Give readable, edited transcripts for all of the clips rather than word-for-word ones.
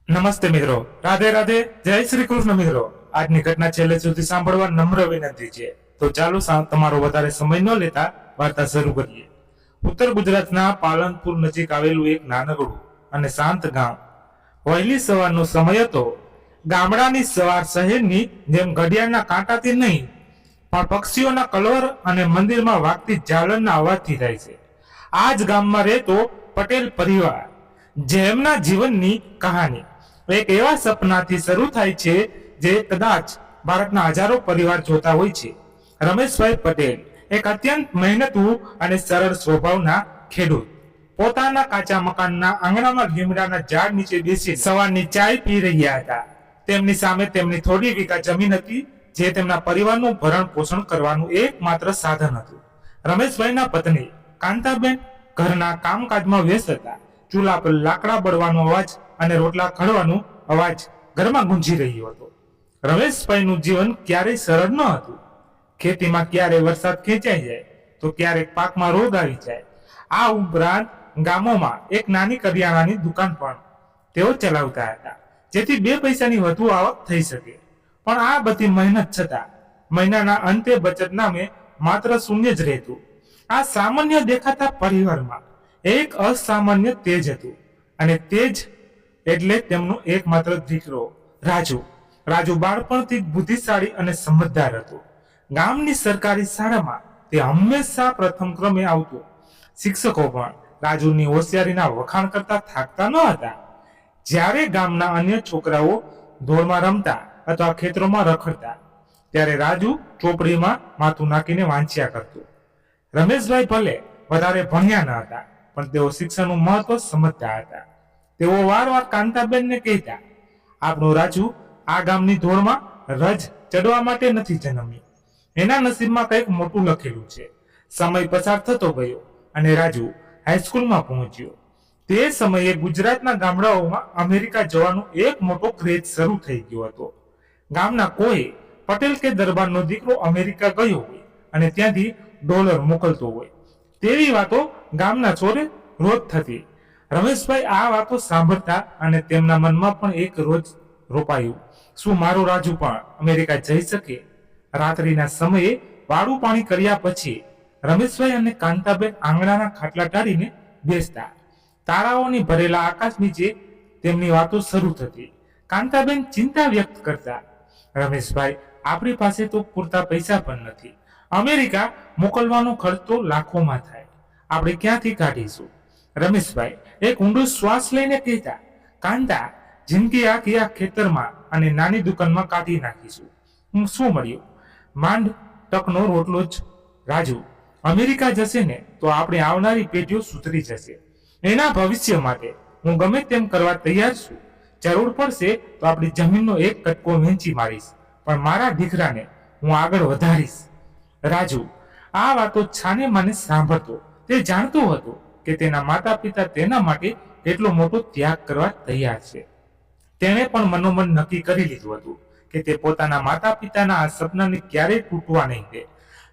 નમસ્તે મિત્રો, રાધે રાધે, જય શ્રી કૃષ્ણ મિત્રો. આજની ઘટના છેલ્લે સુધી સાંભળવા નમ્ર વિનંતી છે. તો ચાલો તમારો વધારે સમય ન લેતા વાર્તા શરૂ કરીએ. ઉત્તર ગુજરાતના પાલનપુર નજીક આવેલું એક નાનકડું અને શાંત ગામ. વહેલી સવારનો સમય હતો. ગામડાની સવાર શહેરની જેમ ઘડિયાળના કાંટાથી નહીં, પણ પક્ષીઓના કલવર અને મંદિરમાં વાગતી ઝાલરના અવાજથી થાય છે. આ જ ગામમાં રહેતો પટેલ પરિવાર, જેમના જીવનની કહાની એક એવા સપનાથી શરૂ થાય છે જે કદાચ ભારતના હજારો પરિવાર જોતા હોય છે. રમેશભાઈ પટેલ એક અત્યંત મહેનતુ અને સરળ સ્વભાવના ખેડૂત પોતાના કાચા મકાનના આંગણામાં લીમડાના ઝાડ નીચે બેસી સવારની ચાય પી રહ્યા હતા. તેમની સામે તેમની થોડી વીઘા જમીન હતી, જે તેમના પરિવારનું ભરણ પોષણ કરવાનું એકમાત્ર સાધન હતું. રમેશભાઈના પત્ની કાંતાબેન ઘરના કામકાજમાં વ્યસ્ત હતા. ચૂલા પર લાકડા બળવાનો અવાજ અને રોટલા ખડવાનો અવાજ ઘરમાં ગુંજી રહ્યો હતો. રમેશભાઈનું જીવન ક્યારેય સરળ ન હતું. ખેતીમાં ક્યારે વરસાદ ખેંચાઈ જાય તો ક્યારેક પાકમાં રોગ આવી જાય. આ ઉપરાંત ગામોમાં એક નાની કરિયાણાની દુકાન પણ તેઓ ચલાવતા હતા, જેથી બે પૈસાની વધુ આવક થઈ શકે. પણ આ બધી મહેનત છતાં મહિનાના અંતે બચત નામે માત્ર શૂન્ય જ રહેતું. આ સામાન્ય દેખાતા પરિવારમાં એક અસામાન્ય તેજ હતું, અને તેજ એટલે તેમનો એકમાત્ર દીકરો રાજુ. રાજુ બાળપણથી બુદ્ધિશાળી અને સમજદાર હતો. ગામની સરકારી શાળામાં તે હંમેશા પ્રથમ ક્રમે આવતો. શિક્ષકો પણ રાજુની હોશિયારીના વખાણ કરતા થાકતા ન હતા. જ્યારે ગામના અન્ય છોકરાઓ ધોળમાં રમતા અથવા ખેતરોમાં રખડતા, ત્યારે રાજુ ચોપડીમાં માથું નાખીને વાંચ્યા કરતો. રમેશભાઈ ભલે વધારે ભણ્યા ન હતા, પણ તેઓ શિક્ષણનું મહત્વ સમજતા હતા. તેઓ વારવાર કાંતાબેનને કહેતા, આપણું રાજુ આ ગામની ધોળમાં રજ ચડવા માટે નથી જન્મ્યો. એના નસીબમાં કંઈક મોટું લખેલું છે. સમય પસાર થતો ગયો અને રાજુ હાઈસ્કૂલમાં પહોંચ્યો. તે સમયે ગુજરાતના ગામડાઓમાં અમેરિકા જવાનો એક મોટો ક્રેઝ શરૂ થઈ ગયો હતો. ગામના કોઈ પટેલ કે દરબારનો દીકરો અમેરિકા ગયો હોય અને ત્યાંથી ડોલર મોકલતો હોય તેવી વાતો ગામના ચોરે રોજ થતી. રમેશભાઈ આ વાતો સાંભળતા અને તેમના મનમાં પણ એક રોજ રોપાયું, શું મારો રાજુ પણ અમેરિકા જઈ શકે? રાત્રિના સમયે વાળું પાણી કર્યા પછી રમેશભાઈ અને કાંતાબેન આંગણાના ખાટલા ટાળીને બેસતા. તારાઓની ભરેલા આકાશ નીચે તેમની વાતો શરૂ થતી. કાંતાબેન ચિંતા વ્યક્ત કરતા, રમેશભાઈ આપણી પાસે તો પૂરતા પૈસા પણ નથી. અમેરિકા મોકલવાનો ખર્ચ તો લાખોમાં થાય, આપણે ક્યાંથી કાઢીશું? રમેશભાઈ એક ઊંડો શ્વાસ લઈને કહેતા, કાંતા, જિંદગી આખી આ ખેતરમાં અને નાની દુકાનમાં કાઢી નાખીશું. હું શું મળ્યું? માંડ તકનો રોટલો જ. રાજુ અમેરિકા જશે ને તો આપણી આવનારી પેઢીઓ સુધરી જશે. એના ભવિષ્ય માટે હું ગમે તેમ કરવા તૈયાર છું. જરૂર પડશે તો આપણી જમીનનો એક કટકો વેચી મારીશ, પણ મારા દીકરાને હું આગળ વધારીશ. રાજુ આ વાતો છાને માને સાંભળતો. તે જાણતો હતો કે તેના માતા પિતા તેના માટે એટલો મોટો ત્યાગ કરવા તૈયાર છે. તેણે પણ મનોમન નક્કી કરી લીધું હતું કે તે પોતાના માતા પિતાના આ સપનાને ક્યારેય તૂટવા નહીં દે.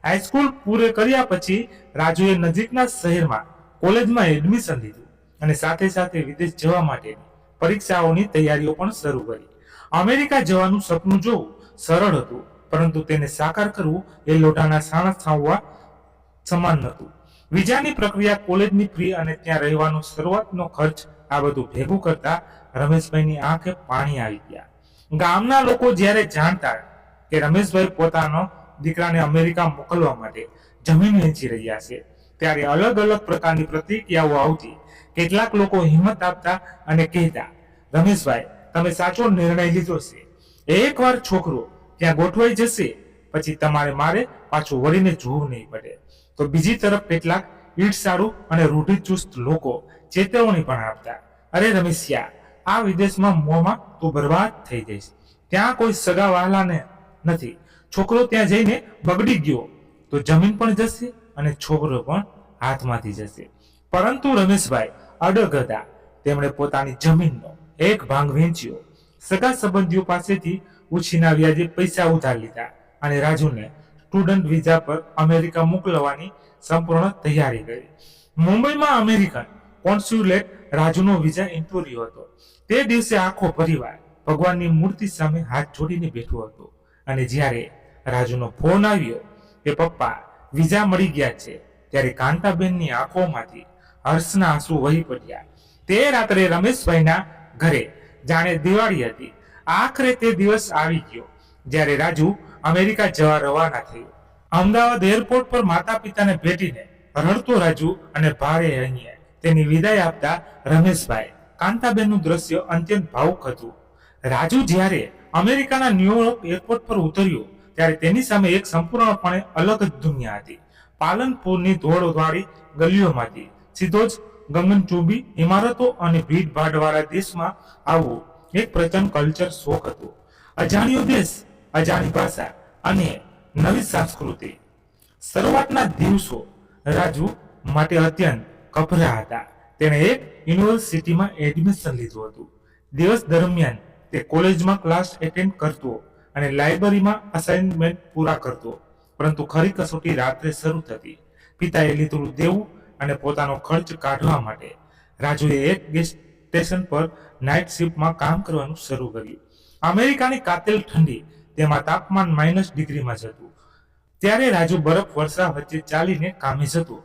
હાઈસ્કૂલ પૂરે કર્યા પછી રાજુએ નજીકના શહેરમાં કોલેજમાં એડમિશન લીધું અને સાથે સાથે વિદેશ જવા માટેની પરીક્ષાઓની તૈયારીઓ પણ શરૂ કરી. અમેરિકા જવાનું સપનું જોવું સરળ હતું, પરંતુ તેને સાકાર કરવું એ લોઢાના સાણા થાવવા સમાન નહોતું. વિઝાની પ્રક્રિયા, કોલેજની ફી અને ત્યાં રહેવાનો શરૂઆતનો ખર્ચ, આ બધું ભેગું કરતા રમેશભાઈની આંખે પાણી આવી ગયા. ગામના લોકો જ્યારે જાણતા કે રમેશભાઈ પોતાનો દીકરાને અમેરિકા મોકલવા માટે જમીન વેચી રહ્યા છે, ત્યારે અલગ અલગ પ્રકારની પ્રતિક્રિયાઓ આવતી. કેટલાક લોકો હિંમત આપતા અને કહેતા, રમેશભાઈ તમે સાચો નિર્ણય લીધો છે. એકવાર છોકરો ત્યાં ગોઠવાઈ જશે પછી તમારે મારે પાછું વળીને જોવું નહીં પડે. તો બીજી તરફ કેટલાક ઈર્ષાળુ અને રૂઢિચુસ્ત લોકો ચેતવણી પણ આપતા, અરે રમેશિયા, આ વિદેશમાં મોંમાં તું બરબાદ થઈ જઈશ. ત્યાં કોઈ સગા વહાલાને નથી. છોકરો ત્યાં જઈને બગડી ગયો તો જમીન પણ જશે અને છોકરો પણ હાથમાંથી જશે. પરંતુ રમેશભાઈ અડગ હતા. તેમણે પોતાની જમીનનો એક ભાગ વેચ્યો, સગા સંબંધીઓ પાસેથી ઉછીના વ્યાજે પૈસા ઉધાર લીધા અને રાજુને સ્ટુડન્ટ વિઝા પર અમેરિકા મોકલવાની સંપૂર્ણ તૈયારી કરી. મુંબઈમાં અમેરિકન કોન્સ્યુલેટ રાજુનો વિજય ઇન્ટોરિયો હતો. તે દિવસે આખો પરિવાર ભગવાનની મૂર્તિ સામે હાથ જોડીને બેઠો હતો. અને જ્યારે રાજુનો ફોન આવ્યો કે પપ્પા વિઝા મળી ગયા છે, ત્યારે કાંતાબેનની આંખોમાંથી હર્ષના આંસુ વહી પડ્યા. તે રાત્રે રમેશભાઈના ઘરે જાણે દિવાળી હતી. આખરે તે દિવસ આવી ગયો જ્યારે રાજુ અમેરિકા જવા રવાના થયો. અમદાવાદ એરપોર્ટ પર માતા પિતાને ભેટીને રડતો રાજુ અને ભારે અહીંયા તેની વિદાય આપતા રમેશભાઈ, કાંતાબેનનું દ્રશ્ય અત્યંત ભાવુક હતું. રાજુ જ્યારે અમેરિકાના ન્યુયોર્ક એરપોર્ટ પર ઉતર્યો ત્યારે તેની સામે એક સંપૂર્ણપણે અલગ જ દુનિયા હતી. પાલનપુરની દોડવાળી ગલીઓમાંથી સીધો જ ગગનચુંબી ઇમારતો અને ભીડભાડવાળા દેશમાં આવવું એક પ્રચંડ કલ્ચર શોક હતો. અજાણ્યો દેશ, અજાણી ભાષા અને નવી સંસ્કૃતિ. શરૂઆતના દિવસો રાજુ માટે અત્યંત કપરા હતા. તેણે એક યુનિવર્સિટીમાં એડમિશન લીધું હતું. દિવસ દરમિયાન તે કોલેજમાં ક્લાસ એટેન્ડ કરતો અને લાઇબ્રેરીમાં અસાઇનમેન્ટ પૂરા કરતો. પરંતુ ખરી કસોટી રાત્રે શરૂ થતી. પિતાએ લીધેલું દેવું અને પોતાનો ખર્ચ કાઢવા માટે રાજુએ એક ગેસ સ્ટેશન પર નાઇટ શિફ્ટમાં કામ કરવાનું શરૂ કર્યું. અમેરિકાની કાતિલ ઠંડી, તેમાં તાપમાન -ડિગ્રીમાં જતું. ત્યારે રાજુ બરફ વર્ષા વચ્ચે ચાલીને કામે જતો.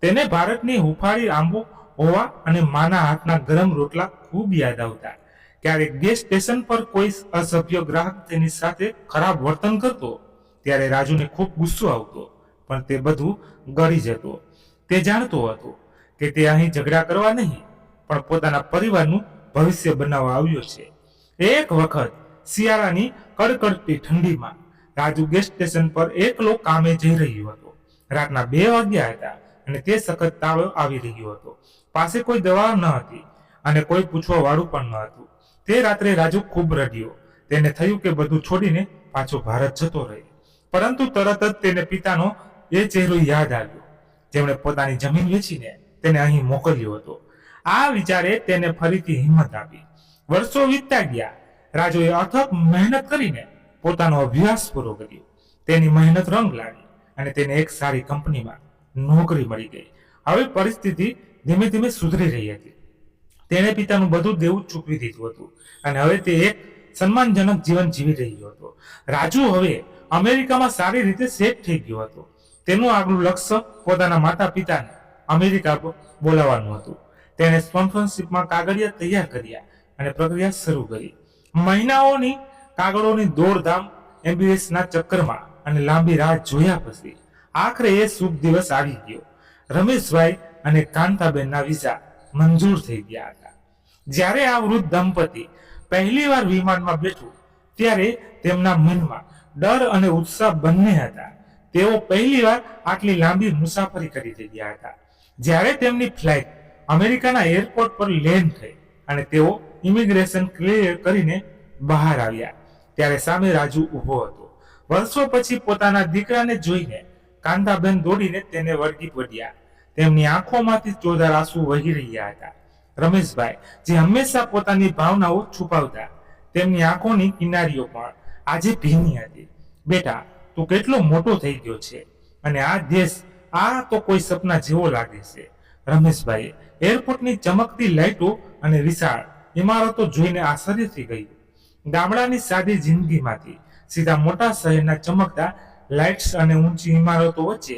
તેને ભારતની હુંફાળી આંબો હોવા અને માના હાથના ગરમ રોટલા ખૂબ યાદ આવતા. ક્યારેક ગેસ સ્ટેશન પર કોઈ અસભ્ય ગ્રાહક તેની સાથે ખરાબ વર્તન કરતો ત્યારે રાજુને ખૂબ ગુસ્સો આવતો, પણ તે બધું ગળી જતો. તે જાણતો હતો કે તે અહીં ઝઘડા કરવા નહીં, પણ પોતાના પરિવારનું ભવિષ્ય બનાવવા આવ્યો છે. એક વખત શિયાળાની કડકડતી ઠંડીમાં રાજુ ગેસ સ્ટેશન પર એકલો કામે જઈ રહ્યો હતો. રાતના 2 વાગ્યા હતા અને તે સખત તાવ આવી રહ્યો હતો. પાસે કોઈ દવા ન હતી અને કોઈ પૂછવા વાળું પણ ન હતું. તે રાત્રે રાજુ ખૂબ રડ્યો. તેને થયું કે બધું છોડીને પાછો ભારત જતો રહે. પરંતુ તરત જ તેને પિતાનો એ ચહેરો યાદ આવ્યો, જેમણે પોતાની જમીન વેચીને તેને અહીં મોકલ્યો હતો. આ વિચારે તેને ફરીથી હિંમત આપી. વર્ષો વીતતા ગયા. રાજુએ અથક મહેનત કરીને પોતાનો અભ્યાસ પૂરો કર્યો. તેની મહેનત રંગ લાવી અને તેને એક સારી કંપનીમાં નોકરી મળી ગઈ. હવે પરિસ્થિતિ ધીમે ધીમે સુધરી રહી હતી. તેણે પિતાનું બધું દેવું ચૂકવી દીધું હતું અને હવે તે એક સન્માનજનક જીવન જીવી રહ્યો હતો. રાજુ હવે અમેરિકામાં સારી રીતે સેટ થઈ ગયો હતો. તેનું આગલું લક્ષ્ય પોતાના માતા પિતાને અમેરિકા બોલાવવાનું હતું. તેણે સ્પોન્સરશિપમાં કાગળિયા તૈયાર કર્યા અને પ્રક્રિયા શરૂ કરી. મહિનાઓની કાગળોની દોડધામ, એમ્બ્યુલન્સના ચક્કરમાં અને લાંબી રાહ જોયા પછી આખરે એ શુભ દિવસ આવી ગયો. રમેશભાઈ અને કાંતાબેનના વિઝા મંજૂર થઈ ગયા હતા. જ્યારે આ વૃદ્ધ દંપતી પહેલી વાર વિમાનમાં બેઠું ત્યારે તેમના મનમાં ડર અને ઉત્સાહ બંને હતા. તેઓ પહેલીવાર આટલી લાંબી મુસાફરી કરી રહ્યા હતા. જ્યારે તેમની ફ્લાઇટ અમેરિકાના એરપોર્ટ પર લેન્ડ થઈ અને તેઓ ઇમિગ્રેશન ક્લિયર કરીને બહાર આવ્યા ત્યારે સામે રાજુ ઊભો હતો. વર્ષો પછી પોતાના દીકરાને જોઈને કાંતાબેન દોડીને તેને વળગી પડ્યા. તેમની આંખોમાંથી ચોધાર આંસુ વહી રહ્યા હતા. રમેશભાઈ, જે હંમેશા પોતાની ભાવનાઓ છુપાવતા, તેમની આંખોની કિનારીઓ પણ આજે ભીની હતી. બેટા, તું કેટલો મોટો થઈ ગયો છે અને આ દેશ, આ તો કોઈ સપના જેવો લાગે છે. રમેશભાઈએ એરપોર્ટની ચમકતી લાઇટો અને વિશાળ ઇમારતો જોઈને આશ્ચર્ય થઈ ગયું. ગામડાની સાદી જિંદગીમાંથી સીધા મોટા શહેરના ચમકતા લાઇટ્સ અને ઊંચી ઇમારતો વચ્ચે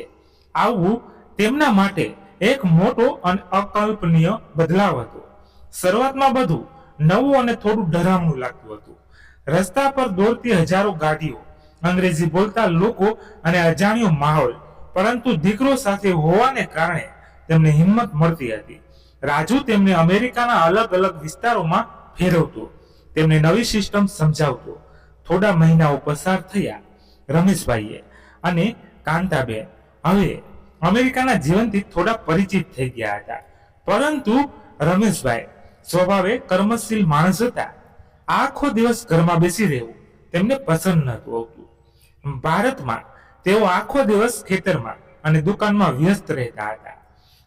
આવવું તેમના માટે એક મોટો અને અકલ્પનીય બદલાવ હતો. શરૂઆતમાં બધું નવું અને થોડું ડરામણું લાગતું હતું. રસ્તા પર દોડતી હજારો ગાડીઓ, અંગ્રેજી બોલતા લોકો અને અજાણ્યો માહોલ, પરંતુ દીકરો સાથે હોવાને કારણે તેમને હિંમત મળતી હતી. રાજુ તેમને અમેરિકાના અલગ અલગ વિસ્તારોમાં ફેરવતો, તેમને નવી સિસ્ટમ સમજાવતો. થોડા મહિનાઓ પસાર થયા. રમેશભાઈએ અને કાંતાબેન હવે અમેરિકાના જીવનથી થોડા પરિચિત થઈ ગયા હતા. પરંતુ રમેશભાઈ સ્વભાવે કર્મશીલ માણસ હતા. આખો દિવસ ઘરમાં બેસી રહેવું તેમને પસંદ નહોતું આવતું. ભારતમાં તેઓ આખો દિવસ ખેતરમાં અને દુકાનમાં વ્યસ્ત રહેતા હતા.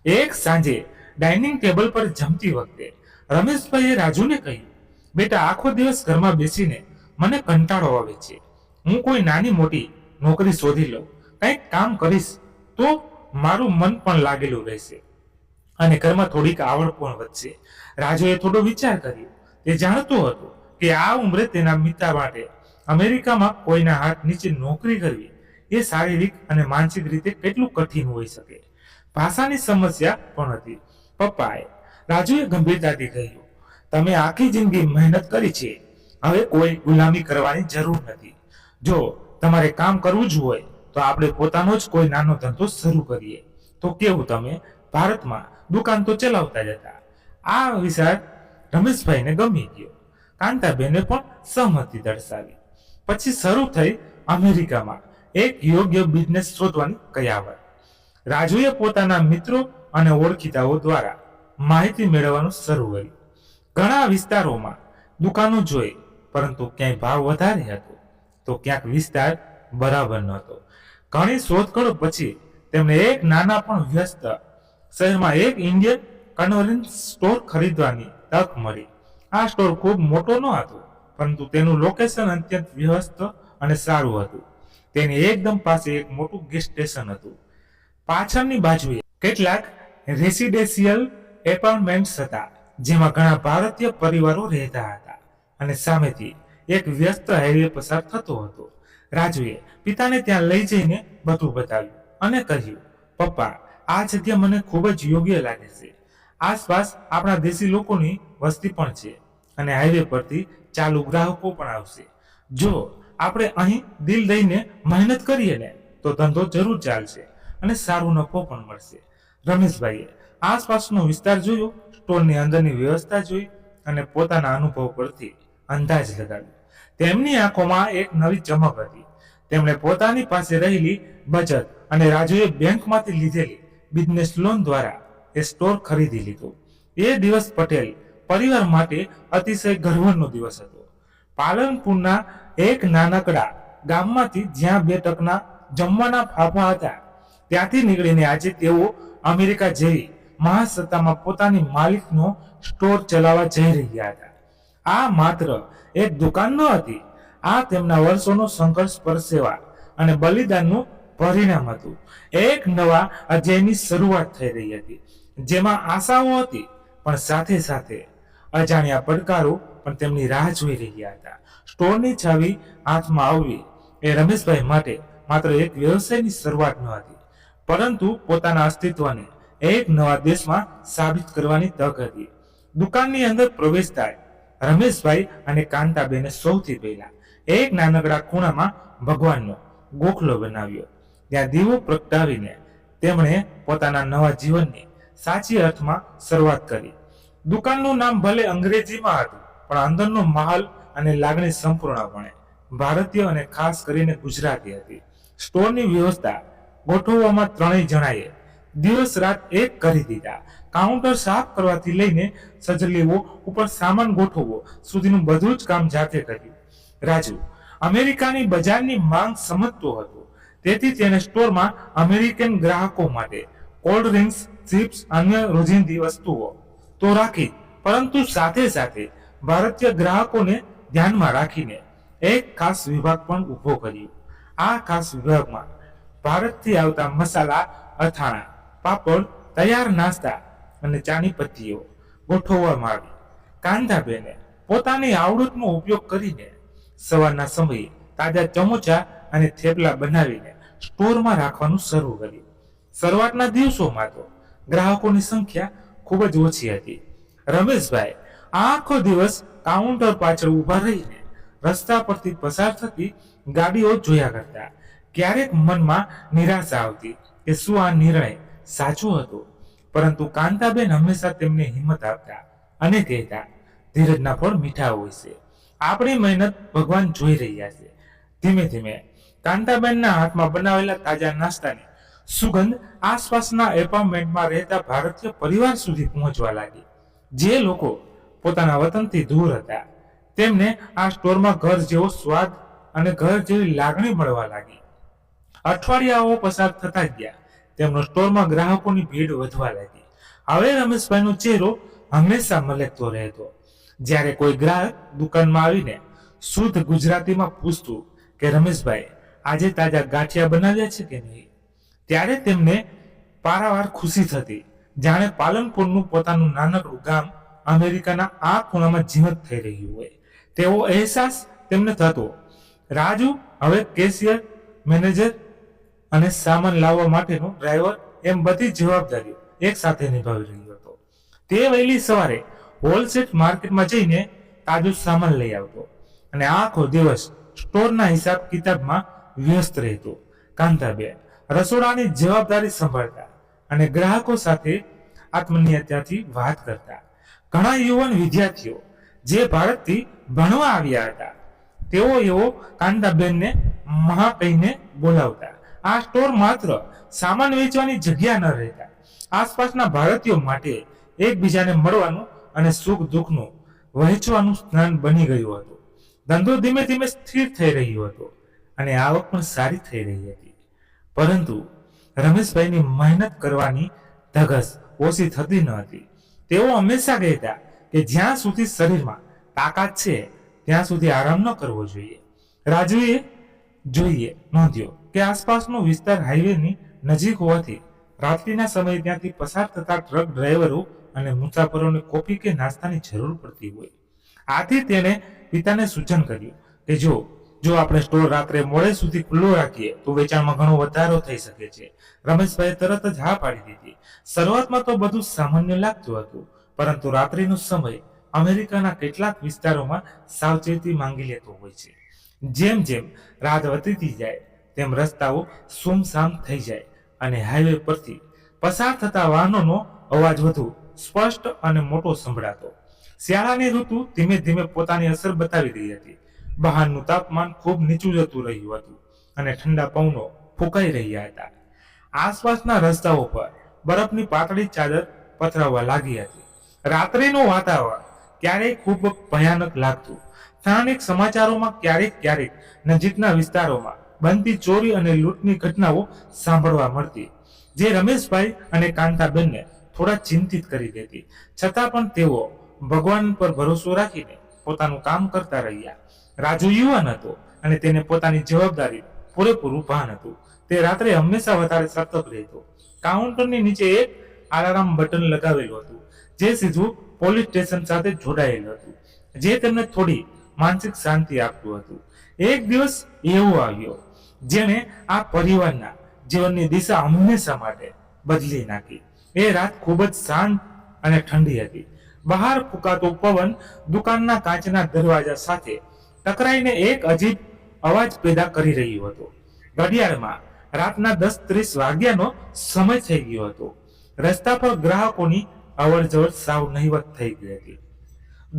એક સાંજે ડાઇનિંગ ટેબલ પર જમતી વખતે રમેશભાઈએ રાજુને કહ્યું, બેટા, આખો દિવસ ઘરમાં બેસીને મને કંટાળો આવે છે. હું કોઈ નાની મોટી નોકરી શોધી લઉં, કંઈક કામ કરીશ તો મારું મન પણ લાગેલું રહેશે. અને ઘરમાં થોડીક આવડ પણ વધશે. રાજુએ થોડો વિચાર કર્યો. તે જાણતો હતો કે આ ઉંમરે તેના મિત્ર માટે અમેરિકામાં કોઈના હાથ નીચે નોકરી કરવી એ શારીરિક અને માનસિક રીતે કેટલું કઠિન હોઈ શકે. ભાષાની સમસ્યા પણ હતી. પપ્પાએ રાજુએ ગંભીરતાથી કહ્યું, તમે આખી જિંદગી મહેનત કરી છે, હવે કોઈ ગુલામી કરવાની જરૂર નથી. જો તમારે કામ કરવું જ હોય તો આપણે પોતાનો જ કોઈ નાનો ધંધો શરૂ કરીએ. તો કેવું? તમે ભારતમાં દુકાન તો ચલાવતા જ હતા. આ વિચાર રમેશભાઈને ગમી ગયો. કાંતાબેને પણ સહમતિ દર્શાવી. પછી શરૂ થઈ અમેરિકામાં એક યોગ્ય બિઝનેસ શોધવાની કયાવત. રાજુએ પોતાના મિત્રો અને ઓળખીતાઓ દ્વારા માહિતી મેળવવાનું શરૂ કર્યું. ઘણા વિસ્તારોમાં દુકાનો જોઈ, પરંતુ ક્યાંય ભાવ વધારે હતો તો ક્યાંક વિસ્તાર બરાબર નહોતો. ઘણી શોધખોળ પછી તેમને એક નાના પણ વ્યસ્ત શહેરમાં એક ઇન્ડિયન કન્વીનિયન્સ સ્ટોર ખરીદવાની તક મળી. આ સ્ટોર ખૂબ મોટો ન હતો, પરંતુ તેનું લોકેશન અત્યંત વ્યસ્ત અને સારું હતું. તેની એકદમ પાસે એક મોટું ગેસ સ્ટેશન હતું. પાછળની બાજુએ કેટલાક રેસિડેન્શિયલ એપાર્ટમેન્ટ્સ હતા, જેમાં ઘણા ભારતીય પરિવારો રહેતા હતા, અને સામેથી એક વ્યસ્ત હાઈવે પસાર થતો હતો. રાજુએ પિતાને ત્યાં લઈ જઈને બધું બતાવ્યું અને કહ્યું, પપ્પા, આ જગ્યા મને ખૂબ જ યોગ્ય લાગે છે. આસપાસ આપણા દેશી લોકોની વસ્તી પણ છે અને હાઈવે પરથી ચાલુ ગ્રાહકો પણ આવશે. જો આપણે અહીં દિલ દઈને મહેનત કરીએ ને તો ધંધો જરૂર ચાલશે અને સારો નફો પણ મળશે. રમેશભાઈએ આસપાસનો વિસ્તાર જોયો, સ્ટોરની અંદરની વ્યવસ્થા જોઈ અને પોતાના અનુભવ પરથી અંદાજ લગાવ્યો. તેમની આંખોમાં એક નવી ચમક હતી. તેમણે પોતાની પાસે રહેલી બચત અને રાજુએ બેંકમાંથી લીધેલી બિઝનેસ લોન દ્વારા એ સ્ટોર ખરીદી લીધો. એ દિવસ પટેલ પરિવાર માટે અતિશય ગર્વનો દિવસ હતો. પાલનપુરના એક નાનકડા ગામમાંથી જ્યાં 2 ટકના જમવાના ફાફા હતા, ત્યાંથી નીકળીને આજે તેઓ અમેરિકા જેવી મહાસત્તામાં પોતાની માલિકનો સ્ટોર ચલાવવા જઈ રહ્યા હતા. આ માત્ર એક દુકાન ન હતી, આ તેમના વર્ષોનો સંઘર્ષ, પરસેવા અને બલિદાનનું પરિણામ હતું. એક નવા અધ્યાયની શરૂઆત થઈ રહી હતી, જેમાં આશાઓ હતી, પણ સાથે સાથે અજાણ્યા પડકારો પણ તેમની રાહ જોઈ રહ્યા હતા. સ્ટોરની ચાવી હાથમાં આવવી એ રમેશભાઈ માટે માત્ર એક વ્યવસાયની શરૂઆત ન હતી, પરંતુ પોતાના અસ્તિત્વને એક નવા દેશમાં સાબિત કરવાની તક હતી. દુકાનની અંદર પ્રવેશતા રમેશભાઈ અને કાંતાબેને સૌથી પહેલા એક નાનકડા ખૂણામાં ભગવાનનો ગોખલો બનાવ્યો. ત્યાં દીવો પ્રગટાવીને તેમણે પોતાના નવા જીવનની સાચી અર્થમાં શરૂઆત કરી. દુકાનનું નામ ભલે અંગ્રેજીમાં હતું, પણ અંદરનો માહોલ અને લાગણી સંપૂર્ણપણે ભારતીય અને ખાસ કરીને ગુજરાતી હતી. સ્ટોરની વ્યવસ્થા ગોઠવવામાં ત્રણેય જણાએ દિવસ રાત એક કરી દીધા. કાઉન્ટર સાફ કરવાથી લઈને સજલીઓ ઉપર સામાન ગોઠવવો સુધીનું બધું જ કામ જાતે કર્યું. રાજુ અમેરિકાની બજારની માંગ સમજતો હતો, તેથી તેને સ્ટોરમાં અમેરિકન ગ્રાહકો માટે કોલ્ડ ડ્રિંક્સ, ચિપ્સ, અન્ય રોજિંદી વસ્તુઓ તો રાખી, પરંતુ સાથે સાથે ભારતીય ગ્રાહકોને ધ્યાનમાં રાખીને એક ખાસ વિભાગ પણ ઊભો કર્યો. આ ખાસ વિભાગમાં ભારતથી આવતા મસાલા, અથાણા, પાપડ, તૈયાર નાસ્તા અને ચાની પત્તીઓ ગોઠવવામાં આવી. કાંતાબેને પોતાની આવડતનો ઉપયોગ કરીને સવારના સમયે તાજા ચમચા અને થેપલા બનાવીને સ્ટોરમાં રાખવાનું શરૂ કર્યું. શરૂઆતના દિવસોમાં તો ગ્રાહકોની સંખ્યા ખૂબ જ ઓછી હતી. રમેશભાઈ આખો દિવસ કાઉન્ટર પાછળ ઊભા રહીને રસ્તા પરથી પસાર થતી ગાડીઓ જોયા કરતા. ક્યારેક મનમાં નિરાશા આવતી કે શું આ નિર્ણય સાચો હતો, પરંતુ કાંતાબેન હંમેશા તેમને હિંમત આપતા અને કહેતા, ધીરજના ફળ મીઠા હોય છે, આપણી મહેનત ભગવાન જોઈ રહ્યા છે. ધીમે ધીમે કાંતાબેનના હાથમાં બનાવેલા તાજા નાસ્તાની સુગંધ આસપાસના એપાર્ટમેન્ટમાં રહેતા ભારતીય પરિવાર સુધી પહોંચવા લાગી. જે લોકો પોતાના વતનથી દૂર હતા, તેમને આ સ્ટોરમાં ઘર જેવો સ્વાદ અને ઘર જેવી લાગણી મળવા લાગી. અઠવાડિયાઓ પસાર થતા ગયા, તેમનો સ્ટોરમાં ગ્રાહકોની ભીડ વધવા લાગી. હવે રમેશભાઈનો ચહેરો હંમેશા મલકતો રહેતો. જ્યારે કોઈ ગ્રાહક દુકાનમાં આવીને શુદ્ધ ગુજરાતીમાં પૂછતું કે રમેશભાઈ, આજે તાજા ગાંઠિયા બનાવ્યા છે કે નહીં, ત્યારે તેમને પારાવાર ખુશી થતી. જાણે પાલનપુરનું પોતાનું નાનકડું ગામ અમેરિકાના આ ખૂણામાં જીવંત થઈ રહ્યું હોય તેવો અહેસાસ તેમને થતો. રાજુ હવે કેશિયર, મેનેજર અને સામાન લાવવા માટેનો ડ્રાઈવર એમ બધી જવાબદારીઓ એક સાથે નિભાવી રહ્યો હતો. તે વહેલી સવારે હોલસેલ માર્કેટમાં જઈને તાજો સામાન લઈ આવતો અને આખો દિવસ સ્ટોરના હિસાબ કિતાબમાં વ્યસ્ત રહેતો. કાંતાબેન રસોડાની જવાબદારી સંભાળતા અને ગ્રાહકો સાથે આત્મનિયતાથી વાત કરતા. ઘણા યુવાન વિદ્યાર્થીઓ જે ભારતથી ભણવા આવ્યા હતા તેઓ એવો કાંતાબેનને મહા કહીને બોલાવતા. આ સ્ટોર માત્ર સામાન વેચવાની જગ્યા ન રહેતા આસપાસના ભારતીયો માટે એકબીજાને મળવાનું અને સુખ દુઃખનું વહેંચવાનું સ્થાન બની ગયું હતું. ધંધો ધીમે ધીમે સ્થિર થઈ રહ્યો હતો અને આવક પણ સારી થઈ રહી હતી. પરંતુ રમેશભાઈની મહેનત કરવાની ધગસ ઓછી થતી ન હતી. તેઓ હંમેશા કહેતા કે જ્યાં સુધી શરીરમાં તાકાત છે ત્યાં સુધી આરામ ન કરવો જોઈએ. રાજુએ નોંધ્યો કે આસપાસનો વિસ્તાર હાઈવેની નજીક હોવાથી રાત્રિના સમયે ત્યાંથી પસાર થતા ટ્રક ડ્રાઈવરો અને મુસાફરોને કોફી કે નાસ્તાની જરૂર પડતી હોય. આથી તેણે પિતાને સૂચન કર્યું કે જો આપણે સ્ટોર રાત્રે મોડે સુધી ખુલ્લો રાખીએ તો વેચાણમાં ઘણો વધારો થઈ શકે છે. રમેશભાઈએ તરત જ હા પાડી દીધી. શરૂઆતમાં તો બધું સામાન્ય લાગતું હતું, પરંતુ રાત્રિનો સમય અમેરિકાના કેટલાક વિસ્તારોમાં સાવચેતી માંગી લેતો હોય છે. જેમ જેમ રાત વધતી જાય તેમ રસ્તાઓ સુમસામ થઈ જાય અને હાઈવે પરથી પસાર થતા વાહનોનો અવાજ વધુ સ્પષ્ટ અને મોટો સંભળાતો. શિયાળાની ઋતુ ધીમે ધીમે પોતાની અસર બતાવી રહી હતી. બહારનું તાપમાન ખૂબ નીચું જતું રહ્યું હતું અને ઠંડા પવનો ફૂંકાઈ રહ્યા હતા. આસપાસના રસ્તાઓ પર બરફની પાતળી ચાદર પથરાવા લાગી હતી. રાત્રિનું વાતાવરણ ક્યારેક ખૂબ ભયાનક લાગતું. સ્થાનિક સમાચારોમાં ક્યારેક નજીકના વિસ્તારોમાં બનતી ચોરી અને લૂંટની ઘટનાઓ સાંભળવા મળતી, જે રમેશભાઈ અને કાંતાબેનને થોડા ચિંતિત કરી દેતી. છતાં પણ તેઓ ભગવાન પર ભરોસો રાખીને પોતાનું કામ કરતા રહ્યા. રાજુ યુવાન હતો અને તેને પોતાની જવાબદારી પૂરેપૂરું ભાન હતું. તે રાત્રે હંમેશા વધારે સતર્ક રહેતો. કાઉન્ટરની નીચે એક અલાર્મ બટન લગાવેલું હતું જે સીધું પોલીસ સ્ટેશન સાથે જોડાયેલું હતું, જે તેમને થોડી માનસિક શાંતિ આપતું હતું. એક દિવસ એવો આવ્યો જેણે આ પરિવારના જીવનની દિશા હંમેશા માટે બદલી નાખી. એ રાત ખૂબ જ શાંત અને ઠંડી હતી. બહાર ફૂંકાતો પવન દુકાનના કાચના દરવાજા સાથે ટકરાઈને એક અજીબ અવાજ પેદા કરી રહ્યો હતો. ઘડિયાળમાં રાતના 10:30 વાગ્યાનો સમય થઈ ગયો હતો. રસ્તા પર ગ્રાહકોની અવરજવર સાવ નહીવત થઈ ગઈ હતી.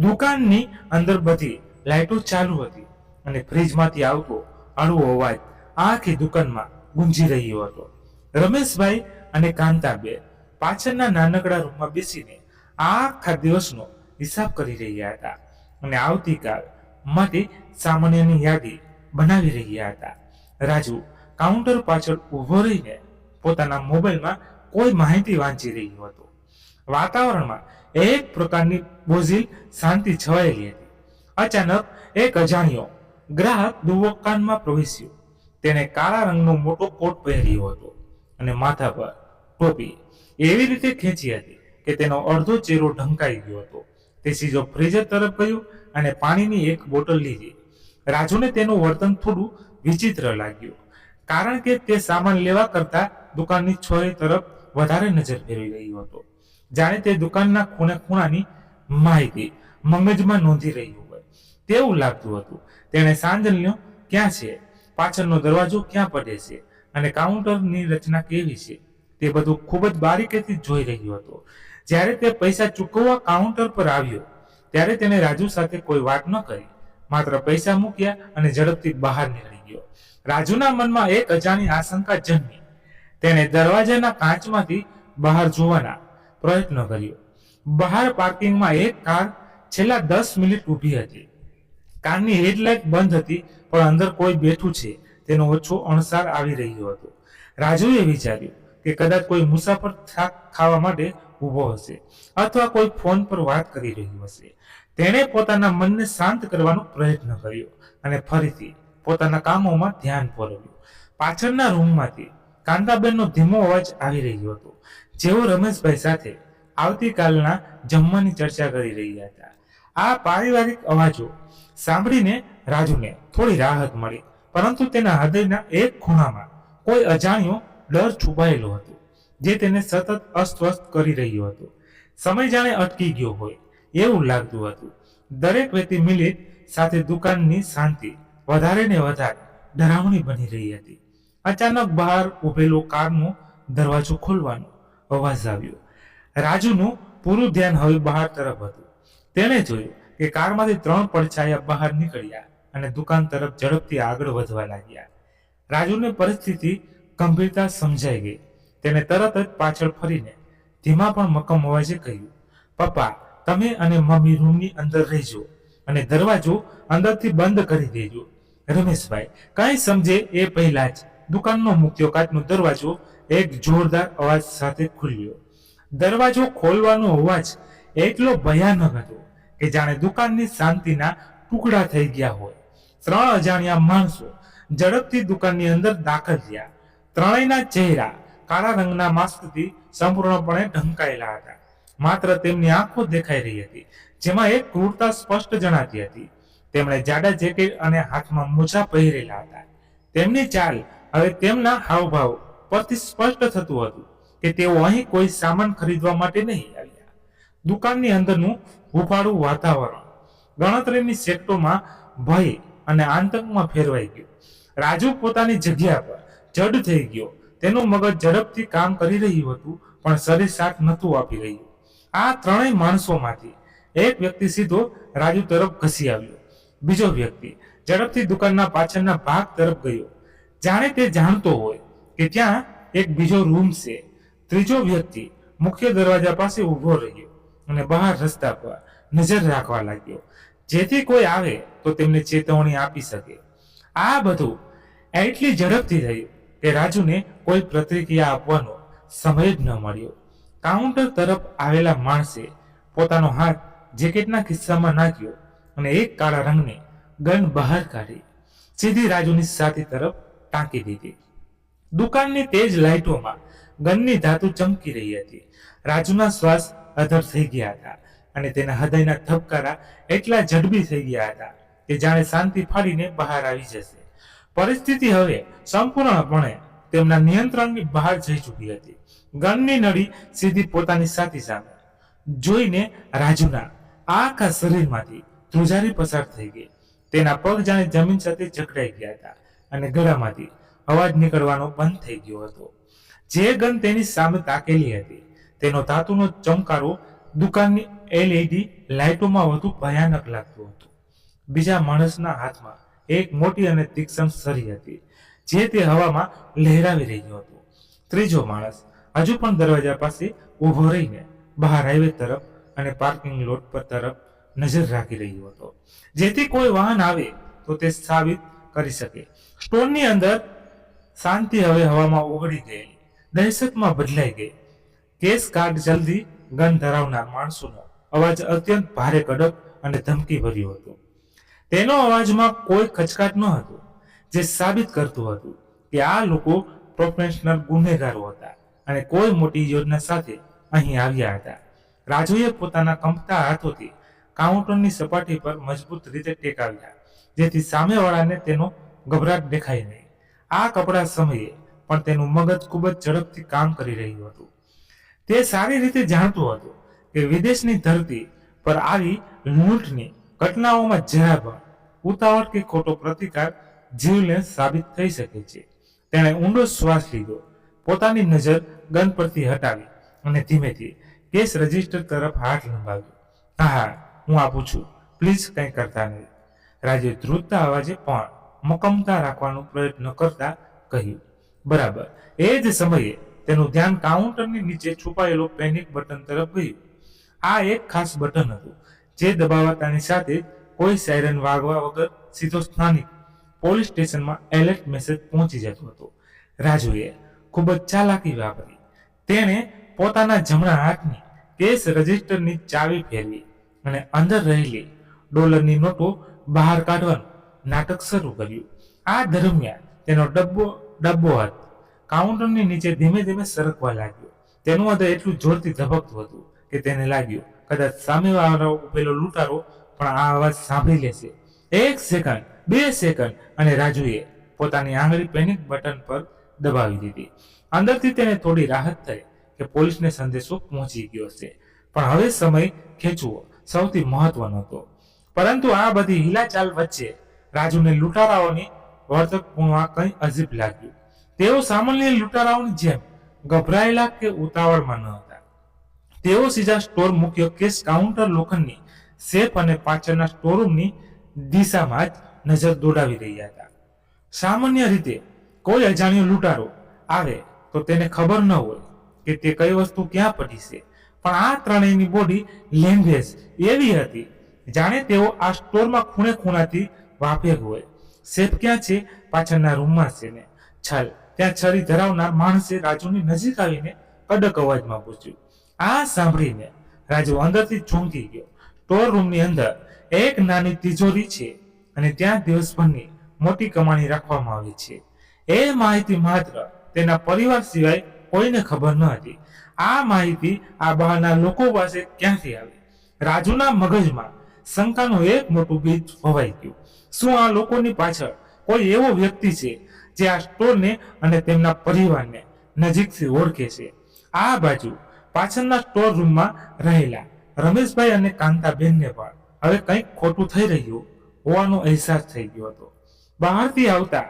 દુકાનની અંદર બધી લાઇટો ચાલુ હતી અને ફ્રીજમાંથી આવતો હળવો અવાજ આખી દુકાનમાં ગુંજી રહ્યો હતો. રમેશભાઈ અને કાંતાબેન પાછળના નાનકડા રૂમમાં બેસીને આખા દિવસનો હિસાબ કરી રહ્યા હતા અને આવતીકાલ માટે સામાન્યની યાદી બનાવી રહ્યા હતા. રાજુ કાઉન્ટર પાછળ ઊભો રહીને પોતાના મોબાઈલમાં કોઈ માહિતી વાંચી રહ્યો હતો. વાતાવરણમાં એક પ્રકારની બોઝિલ શાંતિ છવાયેલી હતી. અચાનક એક અજાણ્યો ગ્રાહક દુકાનમાં પ્રવેશ્યો. તેણે કાળા રંગનો મોટો કોટ પહેર્યો હતો અને માથા પર ટોપી એવી રીતે ખેંચી હતી કે તેનો અડધો ચહેરો ઢંકાઈ ગયો હતો. તે સીધો ફ્રીઝર તરફ ગયો અને પાણીની એક બોટલ લીધી. રાજુને તેનું વર્તન થોડું વિચિત્ર લાગ્યું, કારણ કે તે સામાન લેવા કરતા દુકાનની છોરી તરફ વધારે નજર ફેરવી રહ્યો હતો, જાણે તે દુકાનના ખૂણે ખૂણાની માહિતી મગજમાં નોંધી રહ્યું હોય તેવું લાગતું હતું. તેણે સાંજલ્યો ક્યાં છે, પાછળનો દરવાજો ક્યાં પડે છે અને કાઉન્ટરની રચના કેવી છે તે બધું ખૂબ જ બારીકીથી જોઈ રહ્યો હતો. જ્યારે તે પૈસા ચૂકવવા કાઉન્ટર પર આવ્યો ત્યારે તેને રાજુ સાથે કોઈ વાત ન કરી, માત્ર પૈસા મૂક્યા અને ઝડપથી બહાર નીકળી ગયો. રાજુના મનમાં એક અજાણી આશંકા જન્મી. તેણે દરવાજાના કાચમાંથી બહાર જોવાના પ્રયત્ન કર્યો. બહાર પાર્કિંગમાં એક કાર છેલ્લા 10 મિનિટ ઊભી હતી. કારની હેડલાઇટ બંધ હતી, પણ અંદર કોઈ બેઠું છે તેનો ઓછો અણસાર આવી રહ્યો હતો. રાજુએ વિચાર્યું કે કદાચ કોઈ મુસાફર થાક ખાવા માટે ઊભો હશે અથવા કોઈ ફોન પર વાત કરી રહ્યું હશે. તેણે પોતાના મનને શાંત કરવાનો પ્રયત્ન કર્યો અને ફરીથી પોતાના કામોમાં ધ્યાન પોરવ્યું. પાછળના રૂમમાંથી કાંતાબેનનો ધીમો અવાજ આવી રહ્યો હતો, જેઓ રમેશભાઈ સાથે આવતીકાલના જમવાની ચર્ચા કરી રહ્યા હતા. આ પારિવારિક અવાજો સાંભળીને રાજુને થોડી રાહત મળી, પરંતુ તેના હૃદયના એક ખૂણામાં કોઈ અજાણ્યો ડર છુપાયેલો હતો, જે તેને સતત અસ્વસ્થ કરી રહ્યો હતો. સમય જાણે અટકી ગયો હોય એવું લાગતું હતું. દરેક વ્યક્તિ મિલિત સાથે દુકાનની શાંતિ વધારે ને વધારે ડરાવણી બની રહી હતી. અચાનક બહાર ઉભેલો કારનો દરવાજો ખોલવાનો અવાજ આવ્યો. રાજુનું પૂરું ધ્યાન હવે બહાર તરફ હતું. તેણે જોયું કે કારમાંથી 3 પડછાયા બહાર નીકળ્યા અને દુકાન તરફ ઝડપથી આગળ વધવા લાગ્યા. રાજુને પરિસ્થિતિ ગંભીરતા સમજાઈ ગઈ. તેને તરત જ પાછળ ફરીને ધીમા પણ મક્કમ અવાજે કહ્યું, પપ્પા, તમે અને મમ્મી રૂમની અંદર રહેજો અને દરવાજો અંદરથી બંધ કરી દેજો. રમેશભાઈ કંઈ સમજે એ પહેલા જ દુકાનનો મુખ્ય કાચનો દરવાજો એક જોરદાર અવાજ સાથે ખુલ્યો. દરવાજો ખોલવાનો અવાજ એટલો ભયાનક હતો કે જાણે દુકાનની શાંતિના ટુકડા થઈ ગયા હોય. 3 અજાણ્યા માણસો ઝડપથી દુકાનની અંદર દાખલ થયા. ત્રણેયના ચહેરા કાળા રંગના માસ્કથી સંપૂર્ણપણે ઢંકાયેલા હતા. માત્ર તેમની આંખો દેખાઈ રહી હતી, જેમાં એક ક્રૂરતા સ્પષ્ટ જણાતી હતી. તેમણે જાડા જેકેટ અને હાથમાં મોજા પહેરેલા હતા. તેમની ચાલ હવે તેમના હાવભાવ પરથી સ્પષ્ટ થતું હતું કે તેઓ અહીં કોઈ સામાન ખરીદવા માટે નહીં આવ્યા. દુકાનની અંદરનું હૂંફાળું વાતાવરણ ગણતરીની સેકન્ડોમાં ભય અને આતંકમાં ફેરવાઈ ગયું. રાજુ પોતાની જગ્યા પર જડ થઈ ગયો. તેનું મગજ ઝડપથી કામ કરી રહ્યું હતું, પણ શરીર સાથ નહોતું આપી રહ્યું. આ ત્રણેય માણસોમાંથી એક વ્યક્તિ સીધો રાજુ તરફ ઘસી આવ્યો. બીજો વ્યક્તિ ઝડપથી દુકાનના પાછળના ભાગ તરફ ગયો, જાણે તે જાણતો હોય કે ત્યાં એક બીજો રૂમ છે. ત્રીજો વ્યક્તિ મુખ્ય દરવાજા પાસે ઊભો રહ્યો અને બહાર રસ્તા પર નજર રાખવા લાગ્યો, જેથી કોઈ આવે તો તેમને ચેતવણી આપી શકે. આ બધું એટલી ઝડપથી થયું કે રાજુને કોઈ પ્રતિક્રિયા આપવાનો સમય જ ન મળ્યો. કાઉન્ટર તરફ આવેલા માણસે પોતાનો હાથ જેકેટના ખિસ્સામાં નાખ્યો અને એક કાળા રંગની ગન બહાર કાઢી સીધી રાજુની છાતી તરફ ટાંકી દીધી. દુકાનની તેજ લાઇટોમાં ગનની ધાતુ ચમકી રહી હતી. રાજુના શ્વાસ અધર થઈ ગયા હતા અને તેના હૃદયના ધબકારા એટલા ઝડપી થઈ ગયા હતા કે જાણે શાંતિ ફાડીને બહાર આવી જશે. પરિસ્થિતિ હવે સંપૂર્ણપણે તેમના નિયંત્રણની બહાર જઈ ચૂકી હતી. ગનની નળી સીધી પોતાની છાતી સામે જોઈને રાજુના આખા શરીરમાંથી ધ્રુજારી પસાર થઈ ગઈ. તેના પગ જાણે જમીન સાથે જકડાઈ ગયા હતા અને ગળામાંથી અવાજ નીકળવાનો બંધ થઈ ગયો હતો. જે ગન તેની સામે તાકેલી હતી તેનો ધાતુનો ચમકારો દુકાનની LED લાઇટોમાં વધુ ભયાનક લાગતો હતો. બીજા માણસના હાથમાં એક મોટી અને તીક્ષ્ણ છરી હતી, જે તે હવામાં લહેરાવી રહ્યો હતો. ત્રીજો માણસ હજુ પણ દરવાજા પાસે ઊભો રહીને બહાર હાઈવે તરફ અને પાર્કિંગ લોટ પર તરફ નજર રાખી રહ્યો હતો, જેથી કોઈ વાહન આવે તો તે સાબિત કરી શકે. સ્ટોરની અંદર શાંતિ હવે હવામાં ઓગળી ગયેલી દહેશતમાં બદલાઈ ગઈ. કેસ કાર્ડ જલ્દી ગન ધરાવનાર માણસોનો અવાજ અત્યંત ભારે, કડક અને ધમકી ભર્યો હતો. તેનો અવાજમાં કોઈ ખચકાટ ન હતો, જે સાબિત કરતું હતું કે આ લોકો પ્રોફેશનલ ગુનેગારો હતા અને કોઈ મોટી યોજના સાથે અહીં આવ્યા હતા. રાજુએ પોતાના કંપતા હાથોથી કાઉન્ટરની સપાટી પર મજબૂત રીતે ટેકાવ્યા, જેથી સામેવાળાને તેનો ગભરાટ દેખાય નહીં. આ કપડા સમયે પણ તેનું મગજ ખૂબ જ ઝડપથી કામ કરી રહ્યું હતું. તે સારી રીતે જાણતું હતું કે વિદેશની ધરતી પર આવી લૂંટની ઘટનાઓમાં જરા પણ ઉતાવળ કે ખોટો પ્રતિકાર જીવલેણ સાબિત થઈ શકે છે. તેણે ઊંડો શ્વાસ લીધો, પોતાની નજર ગન પરથી હટાવી અને ધીમેથી કેસ રજિસ્ટર તરફ હાથ લંબાવ્યો. હા, હું આપું છું, પ્લીઝ કંઈ કરતા નહીં. રાજે ધ્રુજતા અવાજે પણ મક્કમતા રાખવાનો પ્રયત્ન કરતા કહ્યું. બરાબર. એ જ સમયે તેનું ધ્યાન કાઉન્ટરની નીચે છુપાયેલો પેનિક બટન તરફ ગયું. આ એક ખાસ બટન હતું, જે દબાવતાની સાથે કોઈ સાયરન વાગવા વગર સીધો સ્થાનિક પોલીસ સ્ટેશનમાં એલર્ટ મેસેજ પહોંચી જતો હતો. રાજુએ ખૂબ જ ચાલાકી વાપરી. તેણે પોતાના જમણા હાથની કેસ રજિસ્ટરની ચાવી ફેરવી અને અંદર રહેલી ડોલરની નોટો બહાર કાઢવાનું નાટક શરૂ કર્યું. આ દરમિયાન તેનો ડબ્બો હાથ કાઉન્ટરની નીચે ધીમે ધીમે સરકવા લાગ્યો. તેનું હૃદય એટલું જોરથી ધબકતું હતું કે તેને લાગ્યું કદાચ સામેવાળો ઉભેલો લૂંટારો પણ આ અવાજ સાંભળી લેશે. 1 સેકન્ડ, 2 સેકન્ડ અને રાજુએ પોતાની આંગળી પેનિક બટન પર દબાવી દીધી. અંદરથી તેને થોડી રાહત થઈ કે પોલીસને સંદેશો પહોંચી ગયો છે, પણ હવે સમય ખેંચવો સૌથી મહત્વનો હતો. પરંતુ આ બધી હિલાચાલ વચ્ચે રાજુને લૂંટારાઓની વર્તણૂકમાં કંઈ અજીબ લાગ્યું. તેઓ સામાન્ય લૂંટારાઓની જેમ ગભરાયેલા કે ઉતાવળમાં ન હતા. તેઓ સીધા સ્ટોર મુખ્ય કેશ કાઉન્ટર લોખંડની સેફ અને પાછળના સ્ટોરરૂમની દિશામાં જ નજર દોડાવી રહ્યા હતા. સામાન્ય રીતે કોઈ અજાણ્યો લૂંટારો આવે તો તેને ખબર ન હોય કે તે કઈ વસ્તુ ક્યાં પડી છે, પણ આ ત્રણેયની બોડી લેંગ્વેજ એવી હતી જાણે તેઓ આ સ્ટોરમાં ખૂણે ખૂણાથી વાફેર હોય. સેફ ક્યાં છે? પાછળના રૂમમાં છે ને. છલ ત્યાં છરી ધરાવનાર માણસે રાજુની નજીક આવીને કડક અવાજમાં પૂછ્યું. આ સાંભળીને રાજુ અંદરથી ચોંકી ગયો. સ્ટોર રૂમની અંદર એક નાની તિજોરી છે અને ત્યાં દિવસભરની મોટી કમાણી રાખવામાં આવી છે. એ માહિતી માત્ર તેના પરિવાર સિવાય કોઈને ખબર ન હતી. આ માહિતી આ બહારના લોકો પાસે ક્યાંથી આવી? રાજુના મગજમાં શંકાનું એક મોટું બીજ વવાઈ ગયું. શું આ લોકોની પાછળ કોઈ એવો વ્યક્તિ છે જે આ સ્ટોરને અને તેમના પરિવારને નજીકથી ઓળખે છે? આ બાજુ પાછળના સ્ટોર રૂમમાં રહેલા રમેશભાઈ અને કાંતાબેનને પણ હવે કંઈક ખોટું થઈ રહ્યું હોવાનો અહેસાસ થઈ ગયો હતો. બહારથી આવતા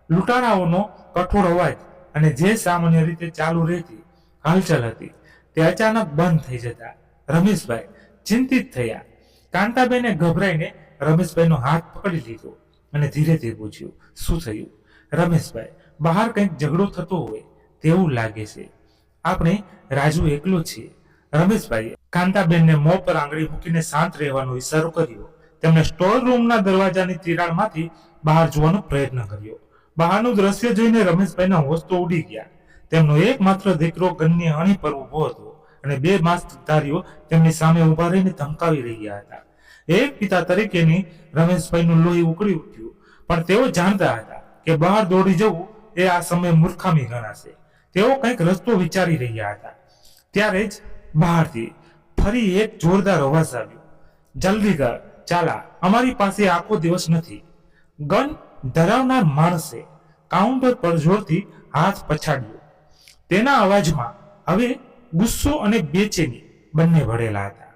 લૂંટારાઓનો કઠોર અવાજ અને જે સામાન્ય રીતે ચાલુ રહેતી હલચલ હતી તે અચાનક બંધ થઈ જતા રમેશભાઈ ચિંતિત થયા. કાંતાબેને ગભરાઈને રમેશભાઈનો હાથ પકડી લીધો અને ધીરેથી પૂછ્યું, શું થયું? રમેશભાઈ, બહાર કંઈક ઝઘડો થતો હોય તેવું લાગે છે. આપણે રાજુ એકલો છીએ. રમેશભાઈએ કાંતાબેનને મોં પર આંગળી મૂકીને શાંત રહેવાનો ઈશારો કર્યો. તેમણે સ્ટોર રૂમના દરવાજાની તિરાડમાંથી બહાર જોવાનો પ્રયત્ન કર્યો. બહારનું દ્રશ્ય જોઈને રમેશભાઈના હોશ તો ઉડી ગયા. તેમનો એકમાત્ર દીકરો ગન્ને અણી પર ઊભો હતો અને 2 માસ્કધારીઓ તેમની સામે ઊભા રહીને ધમકાવી રહ્યા હતા. એક પિતા તરીકેની રમેશભાઈનું લોહી ઉકળી ઉઠ્યું, પણ તેઓ જાણતા હતા કે બહાર દોડી જવું એ આ સમયે મૂર્ખામી ગણાશે. તેઓ કંઈક રસ્તો વિચારી રહ્યા હતા. ત્યારે જ બહારથી ફરી એક જોરદાર અવાજ આવ્યો. જલ્દી કર, ચાલા, અમારી પાસે આખો દિવસ નથી. ગન ધરાવનાર માણસે કાઉન્ટર પર જોરથી હાથ પછાડ્યો. તેના અવાજમાં હવે ગુસ્સો અને બેચેની બંને ભરેલા હતા.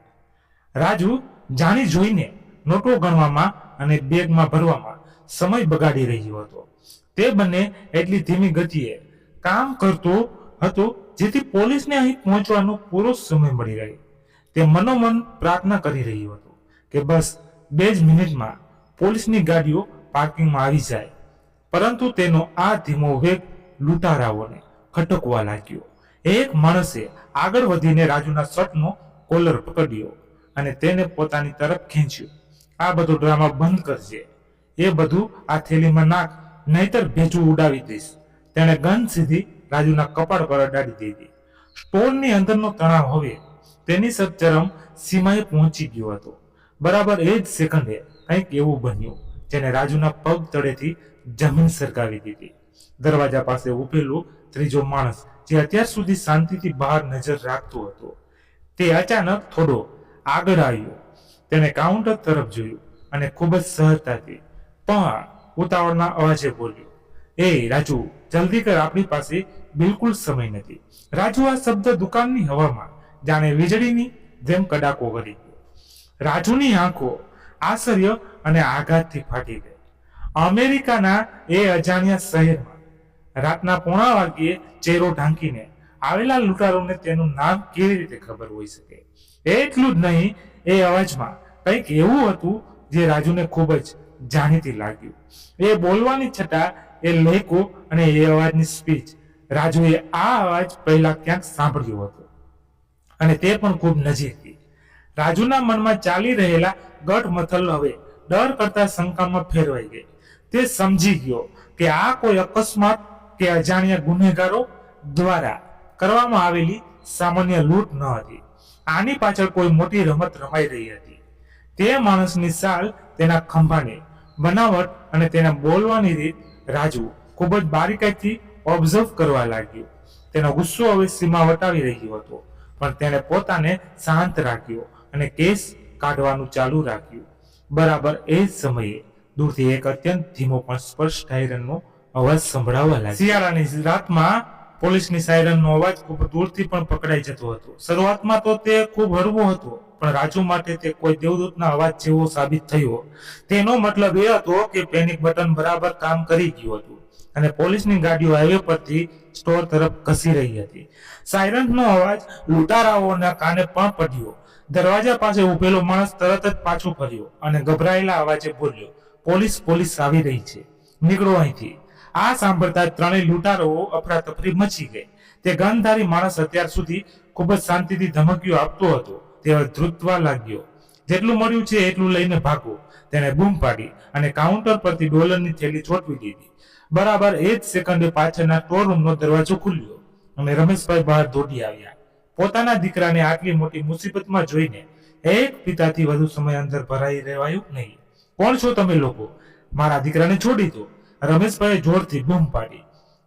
રાજુ જાણી જોઈને નોટો ગણવામાં અને બેગમાં ભરવામાં સમય બગાડી રહ્યો હતો. તે બંને એટલી ધીમી ગતિએ કામ કરતો હતો જેથી પોલીસને અહીં પહોંચવાનો પૂરો સમય મળી રહે. તે મનોમન પ્રાર્થના કરી રહ્યો હતો કે બસ 2 જ મિનિટમાં પોલીસની ગાડીઓ પાર્કિંગમાં આવી જાય. પરંતુ તેનો આ ધીમો વેગ લૂંટારાઓને ખટકવા લાગ્યો. એક માણસે આગળ વધીને રાજુના શર્ટનો કોલર પકડ્યો અને તેને પોતાની તરફ ખેંચ્યો. આ બધો ડ્રામા બંધ કરજે. એ બધું આ થેલીમાં નાખ, નહીતર ભેજું ઉડાવી દઈશ. તેણે ગન સીધી રાજુના કપાળ પર અડાડી દીધી. સ્ટોરની અંદરનો તણાવ હવે તેની ચરમ સીમાએ પહોંચી ગયો હતો. બરાબર એ જ સેકન્ડે કંઈક એવું બન્યું જેને રાજુના પગ તળેથી જમીન સરકાવી દીધી. દરવાજા પાસે ઉભેલો ત્રીજો માણસ જે અત્યાર સુધી શાંતિથી બહાર નજર રાખતો હતો તે અચાનક થોડો આગળ આવ્યો. તેણે કાઉન્ટર તરફ જોયું અને ખૂબ જ સહજતાથી પણ ઉતાવળના અવાજે બોલ્યો, એ રાજુ, જલ્દી કર, આપણી પાસે બિલકુલ સમય નથી. રાજુ આ શબ્દ દુકાનની હવામાં જાણે વીજળીની જેમ કડાકો કરી ગયો. રાજુની આંખો આશ્ચર્ય અને આઘાતથી ફાટી ગઈ. અમેરિકાના એ અજાણ્યા શહેરમાં રાતના 1:15 વાગ્યે ચહેરો ઢાંકીને આવેલા લૂંટારોને તેનું નામ કેવી રીતે ખબર હોઈ શકે? એટલું જ નહીં, એ અવાજમાં કંઈક એવું હતું જે રાજુને ખૂબ જ જાણીતી લાગ્યું. એ બોલવાની છતાં એ લહેકો અને એ અવાજની સ્પીચ, રાજુએ આ અવાજ પહેલા ક્યાંક સાંભળ્યો હતો અને તે પણ ખૂબ નજીકથી. રાજુના મનમાં ચાલી રહેલા ગટમથલ હવે ડર કરતા શંકામાં ફેરવાઈ ગઈ. તે સમજી ગયો કે આ કોઈ અકસ્માત કે અજાણ્યા ગુનેગારો દ્વારા કરવામાં આવેલી સામાન્ય લૂંટ ન હતી. આની પાછળ કોઈ મોટી રમત રમાઈ રહી હતી. તે માણસની ચાલ, તેના ખંભાની બનાવટ અને તેના બોલવાની રીત રાજુ ખૂબ જ બારીકાઈથી ઓબ્ઝર્વ કરવા લાગ્યો. તેનો ગુસ્સો હવે સીમા વટાવી રહ્યો હતો, પણ તેણે પોતાને શાંત રાખ્યો અને કેસ કાઢવાનું ચાલુ રાખ્યું. બરાબર એ જ સમયે દૂરથી એક અત્યંત ધીમો પણ સ્પષ્ટ સાયરનનો અવાજ સંભળાવવા લાગ્યો. શિયાળાની રાતમાં પોલીસની સાયરનનો અવાજ ખૂબ દૂરથી પણ પકડાઈ જતો હતો. શરૂઆતમાં તો તે ખૂબ હળવો હતો, પણ રાજુ માટે તે કોઈ દેવદૂતના અવાજ જેવો સાબિત થયો. તેનો મતલબ એ હતો કે પેનિક બટન બરાબર કામ કરી ગયું હતું અને પોલીસની ગાડીઓ હાઈવે પરથી સ્ટોર તરફ ખસી રહી હતી. સાયરનનો અવાજ લૂંટારાઓના કાને પણ પડ્યો. દરવાજા પાસે ઉભેલો માણસ તરત જ પાછો ફર્યો અને ગભરાયેલા અવાજે બોલ્યો, પોલીસ પોલીસ આવી રહી છે, નીકળો અહીંથી. આ સાંભળતા જ ત્રણેય લૂંટારાઓ અફરાતફરી મચી ગઈ. તે ગનધારી માણસ અત્યાર સુધી ખૂબ જ શાંતિથી ધમકીઓ આપતો હતો, તે ધ્રુજવા લાગ્યો. જેટલું મળ્યું છે એટલું લઈને ભાગો, તેણે બૂમ પાડી અને કાઉન્ટર પરથી ડોલરની થેલી ચોંટવી દીધી. બરાબર એ જ સેકન્ડે પાછળના સ્ટોર રૂમનો દરવાજો ખુલ્યો અને રમેશભાઈ બહાર દોડી આવ્યા. પોતાના દીકરાને આટલી મોટી મુસીબતમાં જોઈને એક પિતાથી વધુ સમય અંદર ભરાઈ રહેવાયું નહીં. કોણ છો તમે લોકો? મારા દીકરાને છોડી દો, રમેશભાઈએ જોરથી બૂમ પાડી.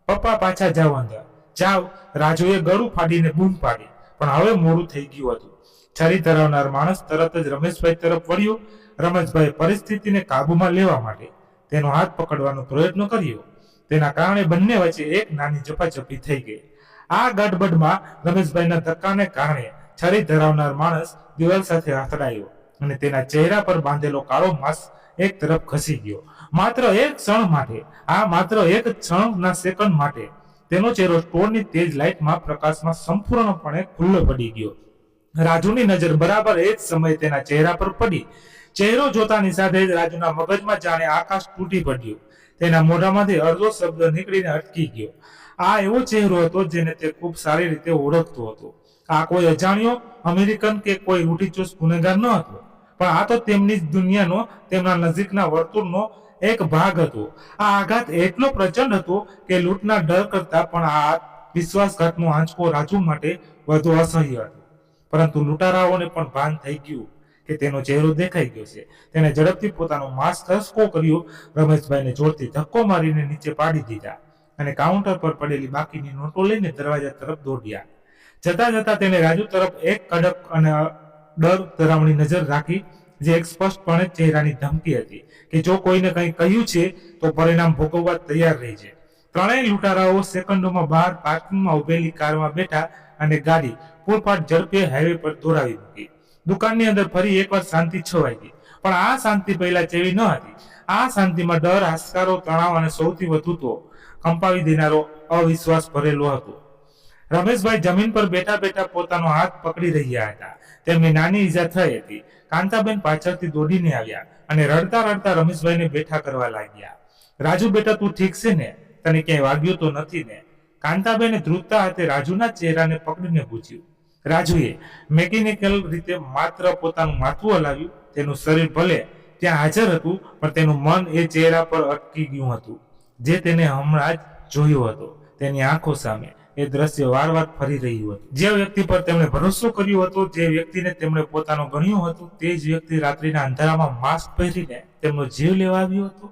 પપ્પા પાછા જાઓ અંદર, જાઓ, રાજુએ ગળું ફાડીને બૂમ પાડી, પણ હવે મોડું થઈ ગયું હતું. છરી ધરાવનાર માણસ તરત જ રમેશભાઈ તરફ વળ્યો. રમેશભાઈએ પરિસ્થિતિને કાબુમાં લેવા માટે તેનો હાથ પકડવાનો પ્રયત્ન કર્યો. તેના કારણે બંને વચ્ચે એક નાની ઝપાઝપી થઈ ગઈ. આ ગડબડમાં રમેશભાઈના ધક્કાને કારણે છરી ધરાવનાર માણસ દિવાલ સાથે અથડાયો અને તેના ચહેરા પર બાંધેલો કાળો માસ્ક એક તરફ ખસી ગયો. માત્ર એક ક્ષણના સેકન્ડ માટે તેનો ચહેરો સ્ટોરની તેજ લાઇટમાં પ્રકાશમાં સંપૂર્ણપણે ખુલ્લો પડી ગયો. રાજુની નજર બરાબર એ જ સમયે તેના ચહેરા પર પડી. ચહેરો જોતાની સાથે જ રાજુના મગજમાં જાણે આકાશ તૂટી પડ્યું. તેના મોઢામાંથી અડધો શબ્દ નીકળીને અટકી ગયો. આ એવો ચહેરો હતો જેને તે ખૂબ સારી રીતે ઓળખતો હતો. આ કોઈ અજાણ્યો અમેરિકન કે કોઈ રૂઢિચુસ્ત ગુનેગાર ન હતો, પણ આ તો તેમની જ દુનિયાનો, તેમના નજીકના વર્તુળનો એક ભાગ હતો. આ આઘાત એટલો પ્રચંડ હતો કે લૂંટના ડર કરતા પણ આ વિશ્વાસઘાતનો આંચકો રાજુ માટે વધુ અસહ્ય હતો. પરંતુ લૂંટારાઓને પણ ભાન થઈ ગયું કે તેનો ચહેરો દેખાઈ ગયો છે. તેને ઝડપથી પોતાનો માસ્ક ખસકો કર્યો, રમેશભાઈને જોરથી ધક્કો મારીને નીચે પાડી દીધા અને કાઉન્ટર પર પડેલી બાકીની નોટો લઈને દરવાજા તરફ દોડ્યા. જતા જતા તેને રાજુ તરફ એક કડક અને ડર ધરાવણી નજર રાખી, જે એક સ્પષ્ટપણે ચહેરાની ધમકી હતી કે જો કોઈને કંઈ કહ્યું છે તો પરિણામ ભોગવવા તૈયાર રહી છે. ત્રણેય લૂંટારાઓ સેકન્ડોમાં બહાર પાર્કિંગમાં ઉભેલી કારમાં બેઠા અને ગાડી પૂરપાટ ઝડપે હાઈવે પર દોડાવી મૂકી. દુકાનની અંદર ફરી એકવાર શાંતિ છવાઈ ગઈ, પણ આ શાંતિ પહેલા જેવી ન હતી. આ શાંતિમાં ડર, હાશકારો, તણાવ અને સૌથી વધુ તો કંપાવી દેનારો અવિશ્વાસ ભરેલો હતો. રમેશભાઈ જમીન પર બેઠા બેઠા પોતાનો હાથ પકડી રહ્યા હતા. તેમને નાની ઈજા થઈ હતી. કાંતાબેન પાછળથી દોડીને આવ્યા અને રડતા રડતા રમેશભાઈને બેઠા કરવા લાગ્યા. રાજુ બેટા, તું ઠીક છે ને? તને ક્યાંય વાગ્યું તો નથી ને? કાંતાબેને ધ્રુજતા હાથે રાજુના ચહેરાને પકડીને પૂછ્યું. રાજુએ મેકેનિકલ રીતે માત્ર પોતાનું માથું હલાવ્યું. તેનું શરીર ભલે ત્યાં હાજર હતું, પણ તેનું મન એ ચહેરા પર અટકી ગયું હતું જે તેને હમણાં જ જોયો હતો. તેની આંખો સામે એ દ્રશ્ય વારવાર ફરી રહ્યું હતું. જે વ્યક્તિ પર તેમણે ભરોસો કર્યો હતો, જે વ્યક્તિને તેમણે પોતાનો ગણ્યું હતું, તે જ વ્યક્તિ રાત્રિના અંધારામાં માસ્ક પહેરીને તેમનો જીવ લેવા આવ્યો હતો.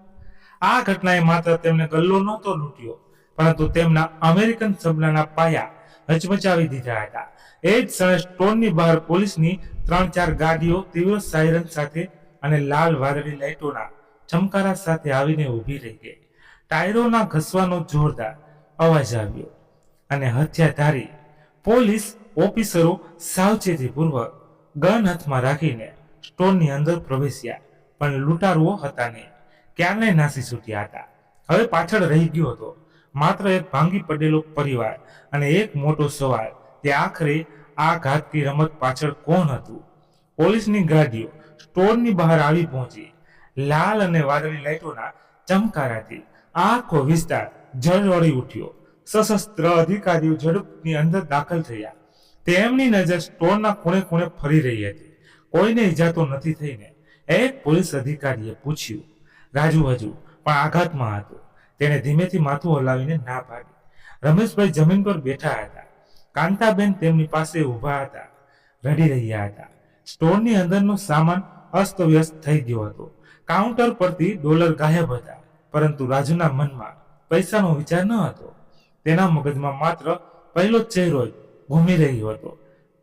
આ ઘટનાએ માત્ર તેમને ગલ્લો નહોતો લૂંટ્યો, પરંતુ તેમના અમેરિકન સપનાના પાયા હચમચાવી દીધા હતા. એ જ ક્ષણે સ્ટોરની બહાર પોલીસની 3-4 ગાડીઓ તીવ્ર સાયરન સાથે અને લાલ વાદળી લાઇટોના ચમકારા સાથે આવીને ઊભી રહી ગઈ. ટાયરોના ઘસવાનો જોરદાર અવાજ આવ્યો અને હથિયારધારી પોલીસ ઓફિસરો સાવચેતીપૂર્વક ગન હાથમાં રાખીને સ્ટોરની અંદર પ્રવેશ્યા. પણ લૂંટારુઓ હતા ને, ક્યારને નાસી છૂટ્યા હતા. હવે પાછળ રહી ગયો હતો માત્ર એક ભાંગી પડેલો પરિવાર અને એક મોટો સવાલ કે આખરે આ ઘાતકી રમત પાછળ કોણ હતું? પોલીસની ગાડીઓ સ્ટોરની બહાર આવી પહોંચી. લાલ અને વાદળી લાઇટોના ચમકારાથી આખો વિસ્તાર ઝળહળી ઉઠ્યો. સશસ્ત્ર અધિકારીઓ ઝડપની અંદર દાખલ થયા. તેમની નજર સ્ટોરના ખૂણે ખૂણે ફરી રહી હતી. કોઈને ઈજા તો નથી થઈને? એક પોલીસ અધિકારીએ પૂછ્યું. રાજુ હજુ પણ આઘાતમાં હતો. તેણે ધીમેથી માથું હલાવીને ના પાડી. રમેશભાઈ જમીન પર બેઠા હતા. કાંતાબેન તેમની પાસે ઊભા હતા, રડી રહ્યા હતા. સ્ટોરની અંદરનો સામાન અસ્તવ્યસ્ત થઈ ગયો હતો. કાઉન્ટર પરથી ડોલર ગાયબ હતા, પરંતુ રાજુના મનમાં પૈસાનો વિચાર ન હતો. તેના મગજમાં માત્ર પહેલો ચહેરો જ ઘૂમી રહ્યો હતો.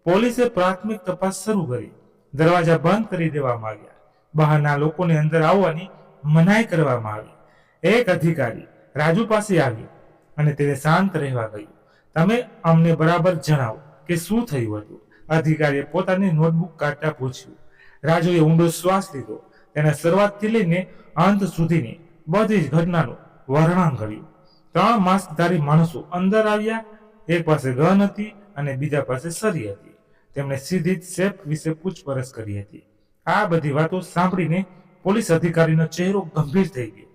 પોલીસે પ્રાથમિક તપાસ શરૂ કરી. દરવાજા બંધ કરી દેવામાં આવ્યા. બહારના લોકોને અંદર આવવાની મનાઈ કરવામાં આવી. એક અધિકારી રાજુ પાસે આવ્યો અને તેને શાંત રહેવા કહ્યું. તમે અમને બરાબર જણાવો કે શું થયું હતું. અધિકારીએ પોતાની નોટબુક કાઢતા પૂછ્યું. રાજુએ ઊંડો શ્વાસ લીધો. તેણે શરૂઆતથી લઈને અંત સુધીની બધી જ ઘટનાનું વર્ણન કર્યું. 3 માસ્કધારી માણસો અંદર આવ્યા. એક પાસે ગન હતી અને બીજા પાસે સરી હતી. તેમણે સીધી જ સેફ વિશે પૂછપરછ કરી હતી. આ બધી વાતો સાંભળીને પોલીસ અધિકારીનો ચહેરો ગંભીર થઈ ગયો.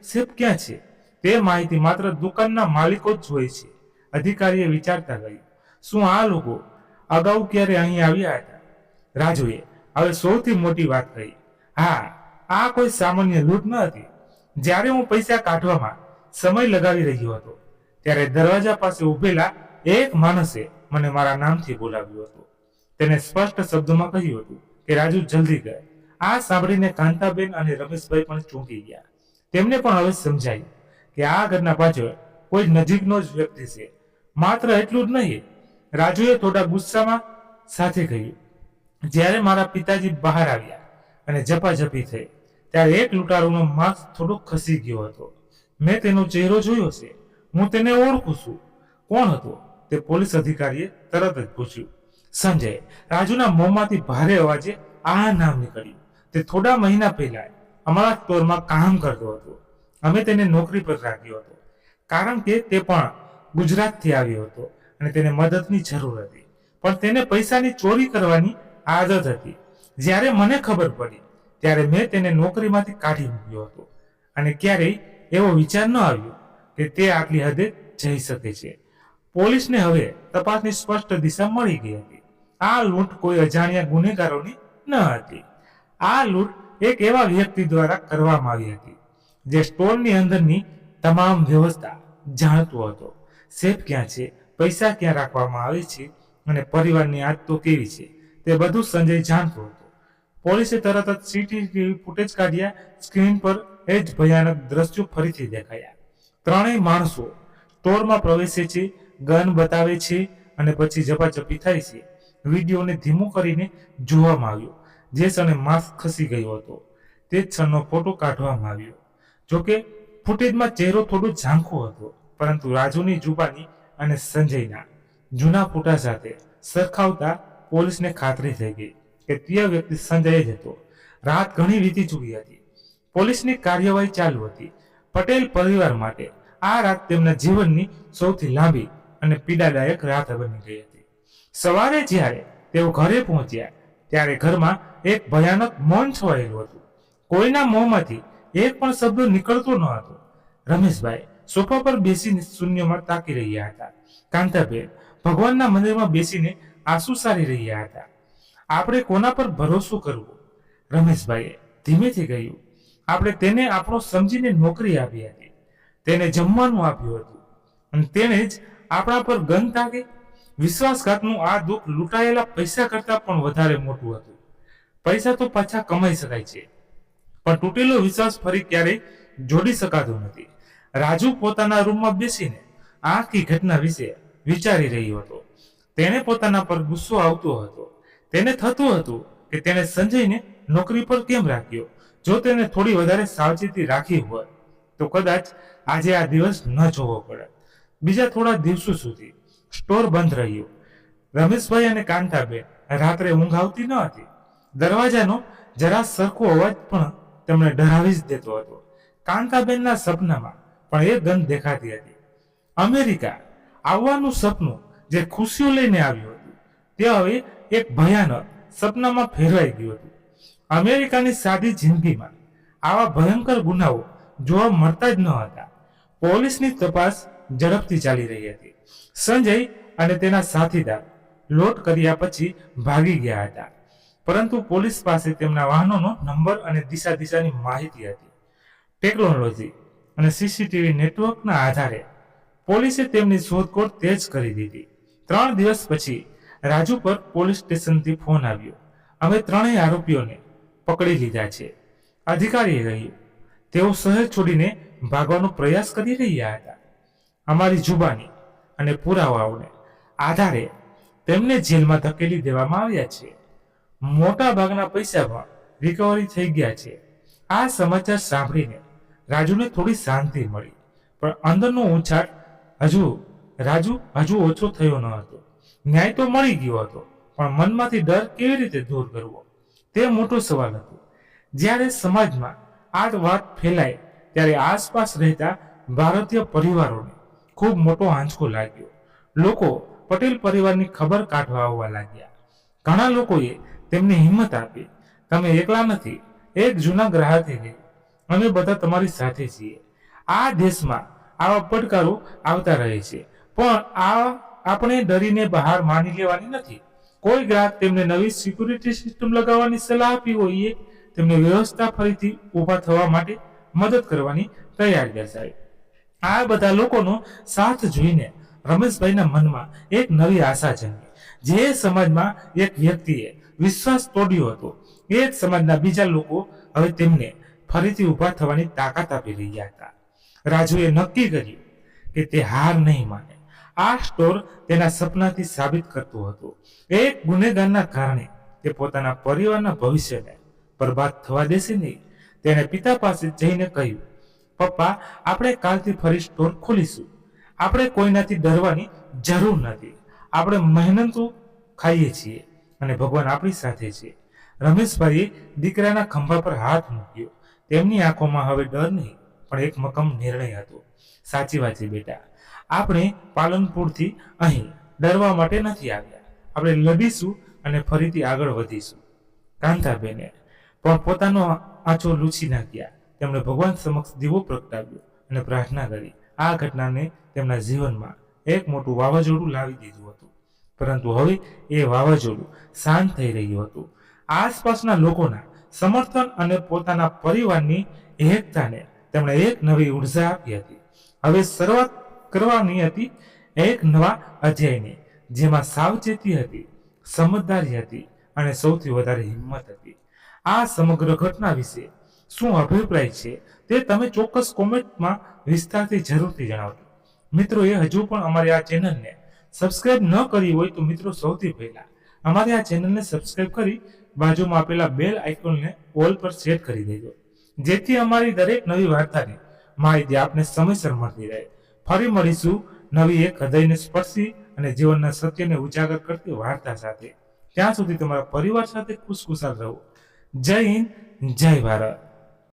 સેફ ક્યાં છે? તે માહિતી માત્ર દુકાનના માલિકો જ હોય છે. અધિકારીએ વિચારતા કહ્યું, શું આ લોકો અગાઉ ક્યારે અહીં આવ્યા હતા? રાજુએ હવે સૌથી મોટી વાત કહી. હા, આ કોઈ સામાન્ય લૂંટ ન હતી. જ્યારે હું પૈસા કાઢવામાં સમય લગાવી રહ્યો હતો ત્યારે દરવાજા પાસે ઉભેલા એક માણસે મને મારા નામથી બોલાવ્યો હતો. તેને સ્પષ્ટ શબ્દોમાં કહ્યું હતું કે રાજુ જલ્દી કર. આ સાંભળીને કાંતાબેન અને રમેશભાઈ પણ ચોંકી ગયા. તેમને પણ હવે સમજાયું કે આ ઘટના પાછળ કોઈ નજીકનો જ વ્યક્તિ છે. માત્ર એટલું જ નહીં, રાજુએ થોડા ગુસ્સામાં સાથે કહ્યું, જ્યારે મારા પિતાજી બહાર આવ્યા અને ઝપાઝપી થઈ ત્યારે એક લૂંટારૂનો માસ્ક થોડો ખસી ગયો હતો. મેં તેનો ચહેરો જોયો છે. હું તેને ઓળખું છું. કોણ હતો? તે પોલીસ અધિકારીએ તરત જ પૂછ્યું. સંજય. રાજુના મોંમાંથી ભારે અવાજે આ નામ નીકળ્યું. તે થોડા મહિના પહેલા અમારા સ્ટોરમાં કામ કરતો હતો. અમે તેને નોકરી પર રાખ્યો હતો કારણ કે તે પણ ગુજરાતથી આવ્યો હતો અને તેને મદદની જરૂર હતી. પણ તેને પૈસાની ચોરી કરવાની આદત હતી. જ્યારે મને ખબર પડી ત્યારે મેં તેને નોકરીમાંથી કાઢી મૂક્યો હતો અને ક્યારેય એવો વિચાર ન આવ્યો કે તે આટલી હદે જઈ શકે છે. પોલીસને હવે તપાસની સ્પષ્ટ દિશા મળી ગઈ હતી. આ લૂંટ કોઈ અજાણ્યા ગુનેગારોની ન હતી. આ લૂંટ એક એવા વ્યક્તિ દ્વારા કરવામાં આવી હતી જે સ્ટોરની અંદરની તમામ વ્યવસ્થા જાણતો હતો. સેફ ક્યાં છે, પૈસા ક્યાં રાખવામાં આવે છે અને પરિવારની આદતો કેવી છે તે બધું સંજય જાણતો હતો. પોલીસે તરત જ સીસીટીવી ફૂટેજ કાઢ્યા. સ્ક્રીન પર એ જ ભયાનક દ્રશ્યો ફરીથી દેખાયા. 3 માણસો સ્ટોરમાં પ્રવેશે છે, ગન બતાવે છે અને પછી ઝપાઝપી થાય છે. વિડીયોને ધીમું કરીને જોવામાં આવ્યો. જે ક્ષણે માસ્ક ખસી ગયો હતો તે જ ક્ષણનો ફોટો કાઢવામાં આવ્યો. જોકે ફૂટેજમાં ચહેરો થોડો ઝાંખો હતો, પરંતુ રાજુની જુબાની અને સંજયના જૂના ફોટા સાથે સરખાવતા પોલીસને ખાતરી થઈ ગઈ કે તે વ્યક્તિ સંજય જ હતો. રાત ઘણી વીતી ચૂકી હતી. પોલીસની કાર્યવાહી ચાલુ હતી. પટેલ પરિવાર માટે આ રાત તેમના જીવનની સૌથી લાંબી અને પીડાદાયક રાત બની ગઈ હતી. સવારે જ્યારે તેઓ ઘરે પહોંચ્યા ત્યારે ઘરમાં એક ભયાનક મૌન છવાયેલું હતું. કોઈના મોંમાંથી એક પણ શબ્દ નીકળતો ન હતો. રમેશભાઈ સોફા પર બેસીને શૂન્યમાં તાકી રહ્યા હતા. કાંતાબેન ભગવાનના મંદિરમાં બેસીને આંસુ સારી રહ્યા હતા. આપણે કોના પર ભરોસો કરવો? રમેશભાઈએ ધીમેથી કહ્યું, આપણે તેને આપણો સમજીને નોકરી આપી હતી, તેને જમવાનું આપ્યું હતું અને તેને જ આપણા પર ગન તાકે. વિશ્વાસઘાતનું આ દુઃખ લૂંટાયેલા પૈસા કરતા પણ વધારે મોટું હતું. પૈસા તો પાછા કમાઈ શકાય છે, પણ તૂટેલો વિશ્વાસ ફરી ક્યારેય જોડી શકાતો નથી. રાજુ પોતાના રૂમમાં બેસીને આખી ઘટના વિશે વિચારી રહ્યો હતો. તેને પોતાના પર ગુસ્સો આવતો હતો. તેને થતું હતું કે તેને સંજયને નોકરી પર કેમ રાખ્યો. જો તેને થોડી વધારે સાવચેતી રાખી હોત તો કદાચ આજે આ દિવસ ન જોવો પડે. બીજા થોડા દિવસો સુધી સ્ટોર બંધ રહ્યો. રમેશભાઈ અને કાંતાબેન રાત્રે ઊંઘ આવતી ન હતી. દરવાજાનો જરા સરખો અવાજ પણ તેમને ડરાવી જ દેતો હતો. કાંતાબેનના સપનામાં પણ એ ગંધ દેખાતી હતી. અમેરિકા આવવાનું સપનું જે ખુશીઓ લઈને આવ્યું હતું તે હવે એક ભયાનક સપનામાં ફેરવાઈ ગયું હતું. અમેરિકાની સાદી જિંદગીમાં આવા ભયંકર ગુનાઓ જોવા મળતા જ ન હતા. પોલીસની તપાસ ઝડપથી ચાલી રહી હતી. સંજય અને તેના સાથીદાર લોટ કર્યા પછી ભાગી ગયા હતા, પરંતુ પોલીસ પાસે તેમના વાહનોનો નંબર અને દિશાની માહિતી હતી. ટેકનોલોજી અને સીસીટીવી નેટવર્કના આધારે પોલીસે તેમની શોધખોળ તેજ કરી દીધી. 3 દિવસ પછી રાજુ પર પોલીસ સ્ટેશનથી ફોન આવ્યો. અમે 3 આરોપીઓને પકડી લીધા છે. અધિકારીએ કહ્યું. તેઓ શહેર છોડીને ભાગવાનો પ્રયાસ કરી રહ્યા હતા. અમારી જુબાની અને પુરાવાઓને આધારે તેમને જેલમાં ધકેલી દેવામાં આવ્યા છે. મોટા ભાગના પૈસા પણ રિકવરી થઈ ગયા છે. આ સમાચાર સાંભળીને રાજુને થોડી શાંતિ મળી, પણ અંદરનો ઉછાટ હજુ ઓછો થયો ન હતો. ન્યાય તો મળી ગયો હતો, પણ મનમાંથી ડર કેવી રીતે દૂર કરવો તે મોટો સવાલ હતો. જ્યારે સમાજમાં આ વાત ફેલાય ત્યારે આસપાસ રહેતા ભારતીય પરિવારોને ખૂબ મોટો આંચકો લાગ્યો. લોકો પટેલ પરિવારની ખબર કાઢવા આવવા લાગ્યા. ઘણા લોકોએ તેમને હિંમત આપી, તમે એકલા નથી, એક જૂના ગ્રાહકે કહ્યું, અમે બધા તમારી સાથે છીએ. આ દેશમાં આવા પડકારો આવતા રહે છે, પણ આપણે ડરીને બહાર માની લેવાની નથી. કોઈ ગ્રાહક તેમને નવી સિક્યુરિટી સિસ્ટમ લગાવવાની સલાહ આપી હોય, તેમને વ્યવસ્થા ફરીથી ઊભા થવા માટે મદદ કરવાની તૈયારી દર્શાવી. આ બધા લોકોનો સાથ જોઈને રમેશભાઈના મનમાં એક નવી આશા જન્મી. જે સમાજમાં એક વ્યક્તિએ વિશ્વાસ તોડ્યો હતો, એ જ સમાજના બીજા લોકો હવે તેમને ફરીથી ઊભા થવાની તાકાત આપી રહ્યા હતા. રાજુએ નક્કી કર્યું કે તે હાર નહીં માને. આ સ્ટોર તેના સપનાથી સાબિત કરતો હતો. એક ગુનેગારના કારણે તે પોતાના પરિવારના ભવિષ્યને બરબાદ થવા દેશે નહીં. તેણે પિતા પાસે જઈને કહ્યું, પપ્પા, આપણે કાલથી ફરી સ્ટોર ખોલીશું. આપણે કોઈનાથી ડરવાની જરૂર નથી. આપણે મહેનતુ ખાઈએ છીએ અને ભગવાન આપણી સાથે છે. રમેશભાઈએ દીકરાના ખંભા પર હાથ મૂક્યો. તેમની આંખોમાં હવે ડર નહીં, પણ એક મક્કમ નિર્ણય હતો. સાચી વાત છે બેટા, આપણે પાલનપુરથી અહીં ડરવા માટે નથી આવ્યા. આપણે લડીશું અને ફરીથી આગળ વધીશું. કાંતાબેને પણ પોતાનો આંચો લૂછી નાખ્યા. તેમણે ભગવાન સમક્ષ દીવો પ્રગટાવ્યો અને પ્રાર્થના કરી. આ ઘટનાને તેમના જીવનમાં એક મોટું વાવાઝોડું લાવી દીધું હતું, પરંતુ હવે એ વાવાઝોડું શાંત થઈ રહ્યું હતું. આસપાસના લોકોના સમર્થન અને પોતાના પરિવારની એકતાને તેમણે એક નવી ઉર્જા આપી હતી. હવે શરૂઆત કરવાની હતી એક નવા અધ્યાયની, જેમાં સાવચેતી હતી, સમજદારી હતી અને સૌથી વધારે હિંમત હતી. આ સમગ્ર ઘટના વિશે શું અભિપ્રાય છે તે તમે ચોક્કસ કોમેન્ટમાં વિસ્તારથી જરૂરથી જણાવજો. મિત્રો, એ હજુ પણ અમારી આ ચેનલને સબસ્ક્રાઇબ ન કરી હોય તો મિત્રો સૌથી પહેલા અમારી આ ચેનલને સબસ્ક્રાઇબ કરી બાજુમાં આપેલા બેલ આઇકોનને ઓલ પર સેટ કરી દેજો, જેથી અમારી દરેક નવી વાર્તાની માહિતી આપને સમયસર મળતી રહે. ફરી મળીશું નવી એક હૃદયને સ્પર્શી અને જીવનના સત્યને ઉજાગર કરતી વાર્તા સાથે. ત્યાં સુધી તમારા પરિવાર સાથે ખુશખુશાલ રહો. જય હિન્દ, જય ભારત.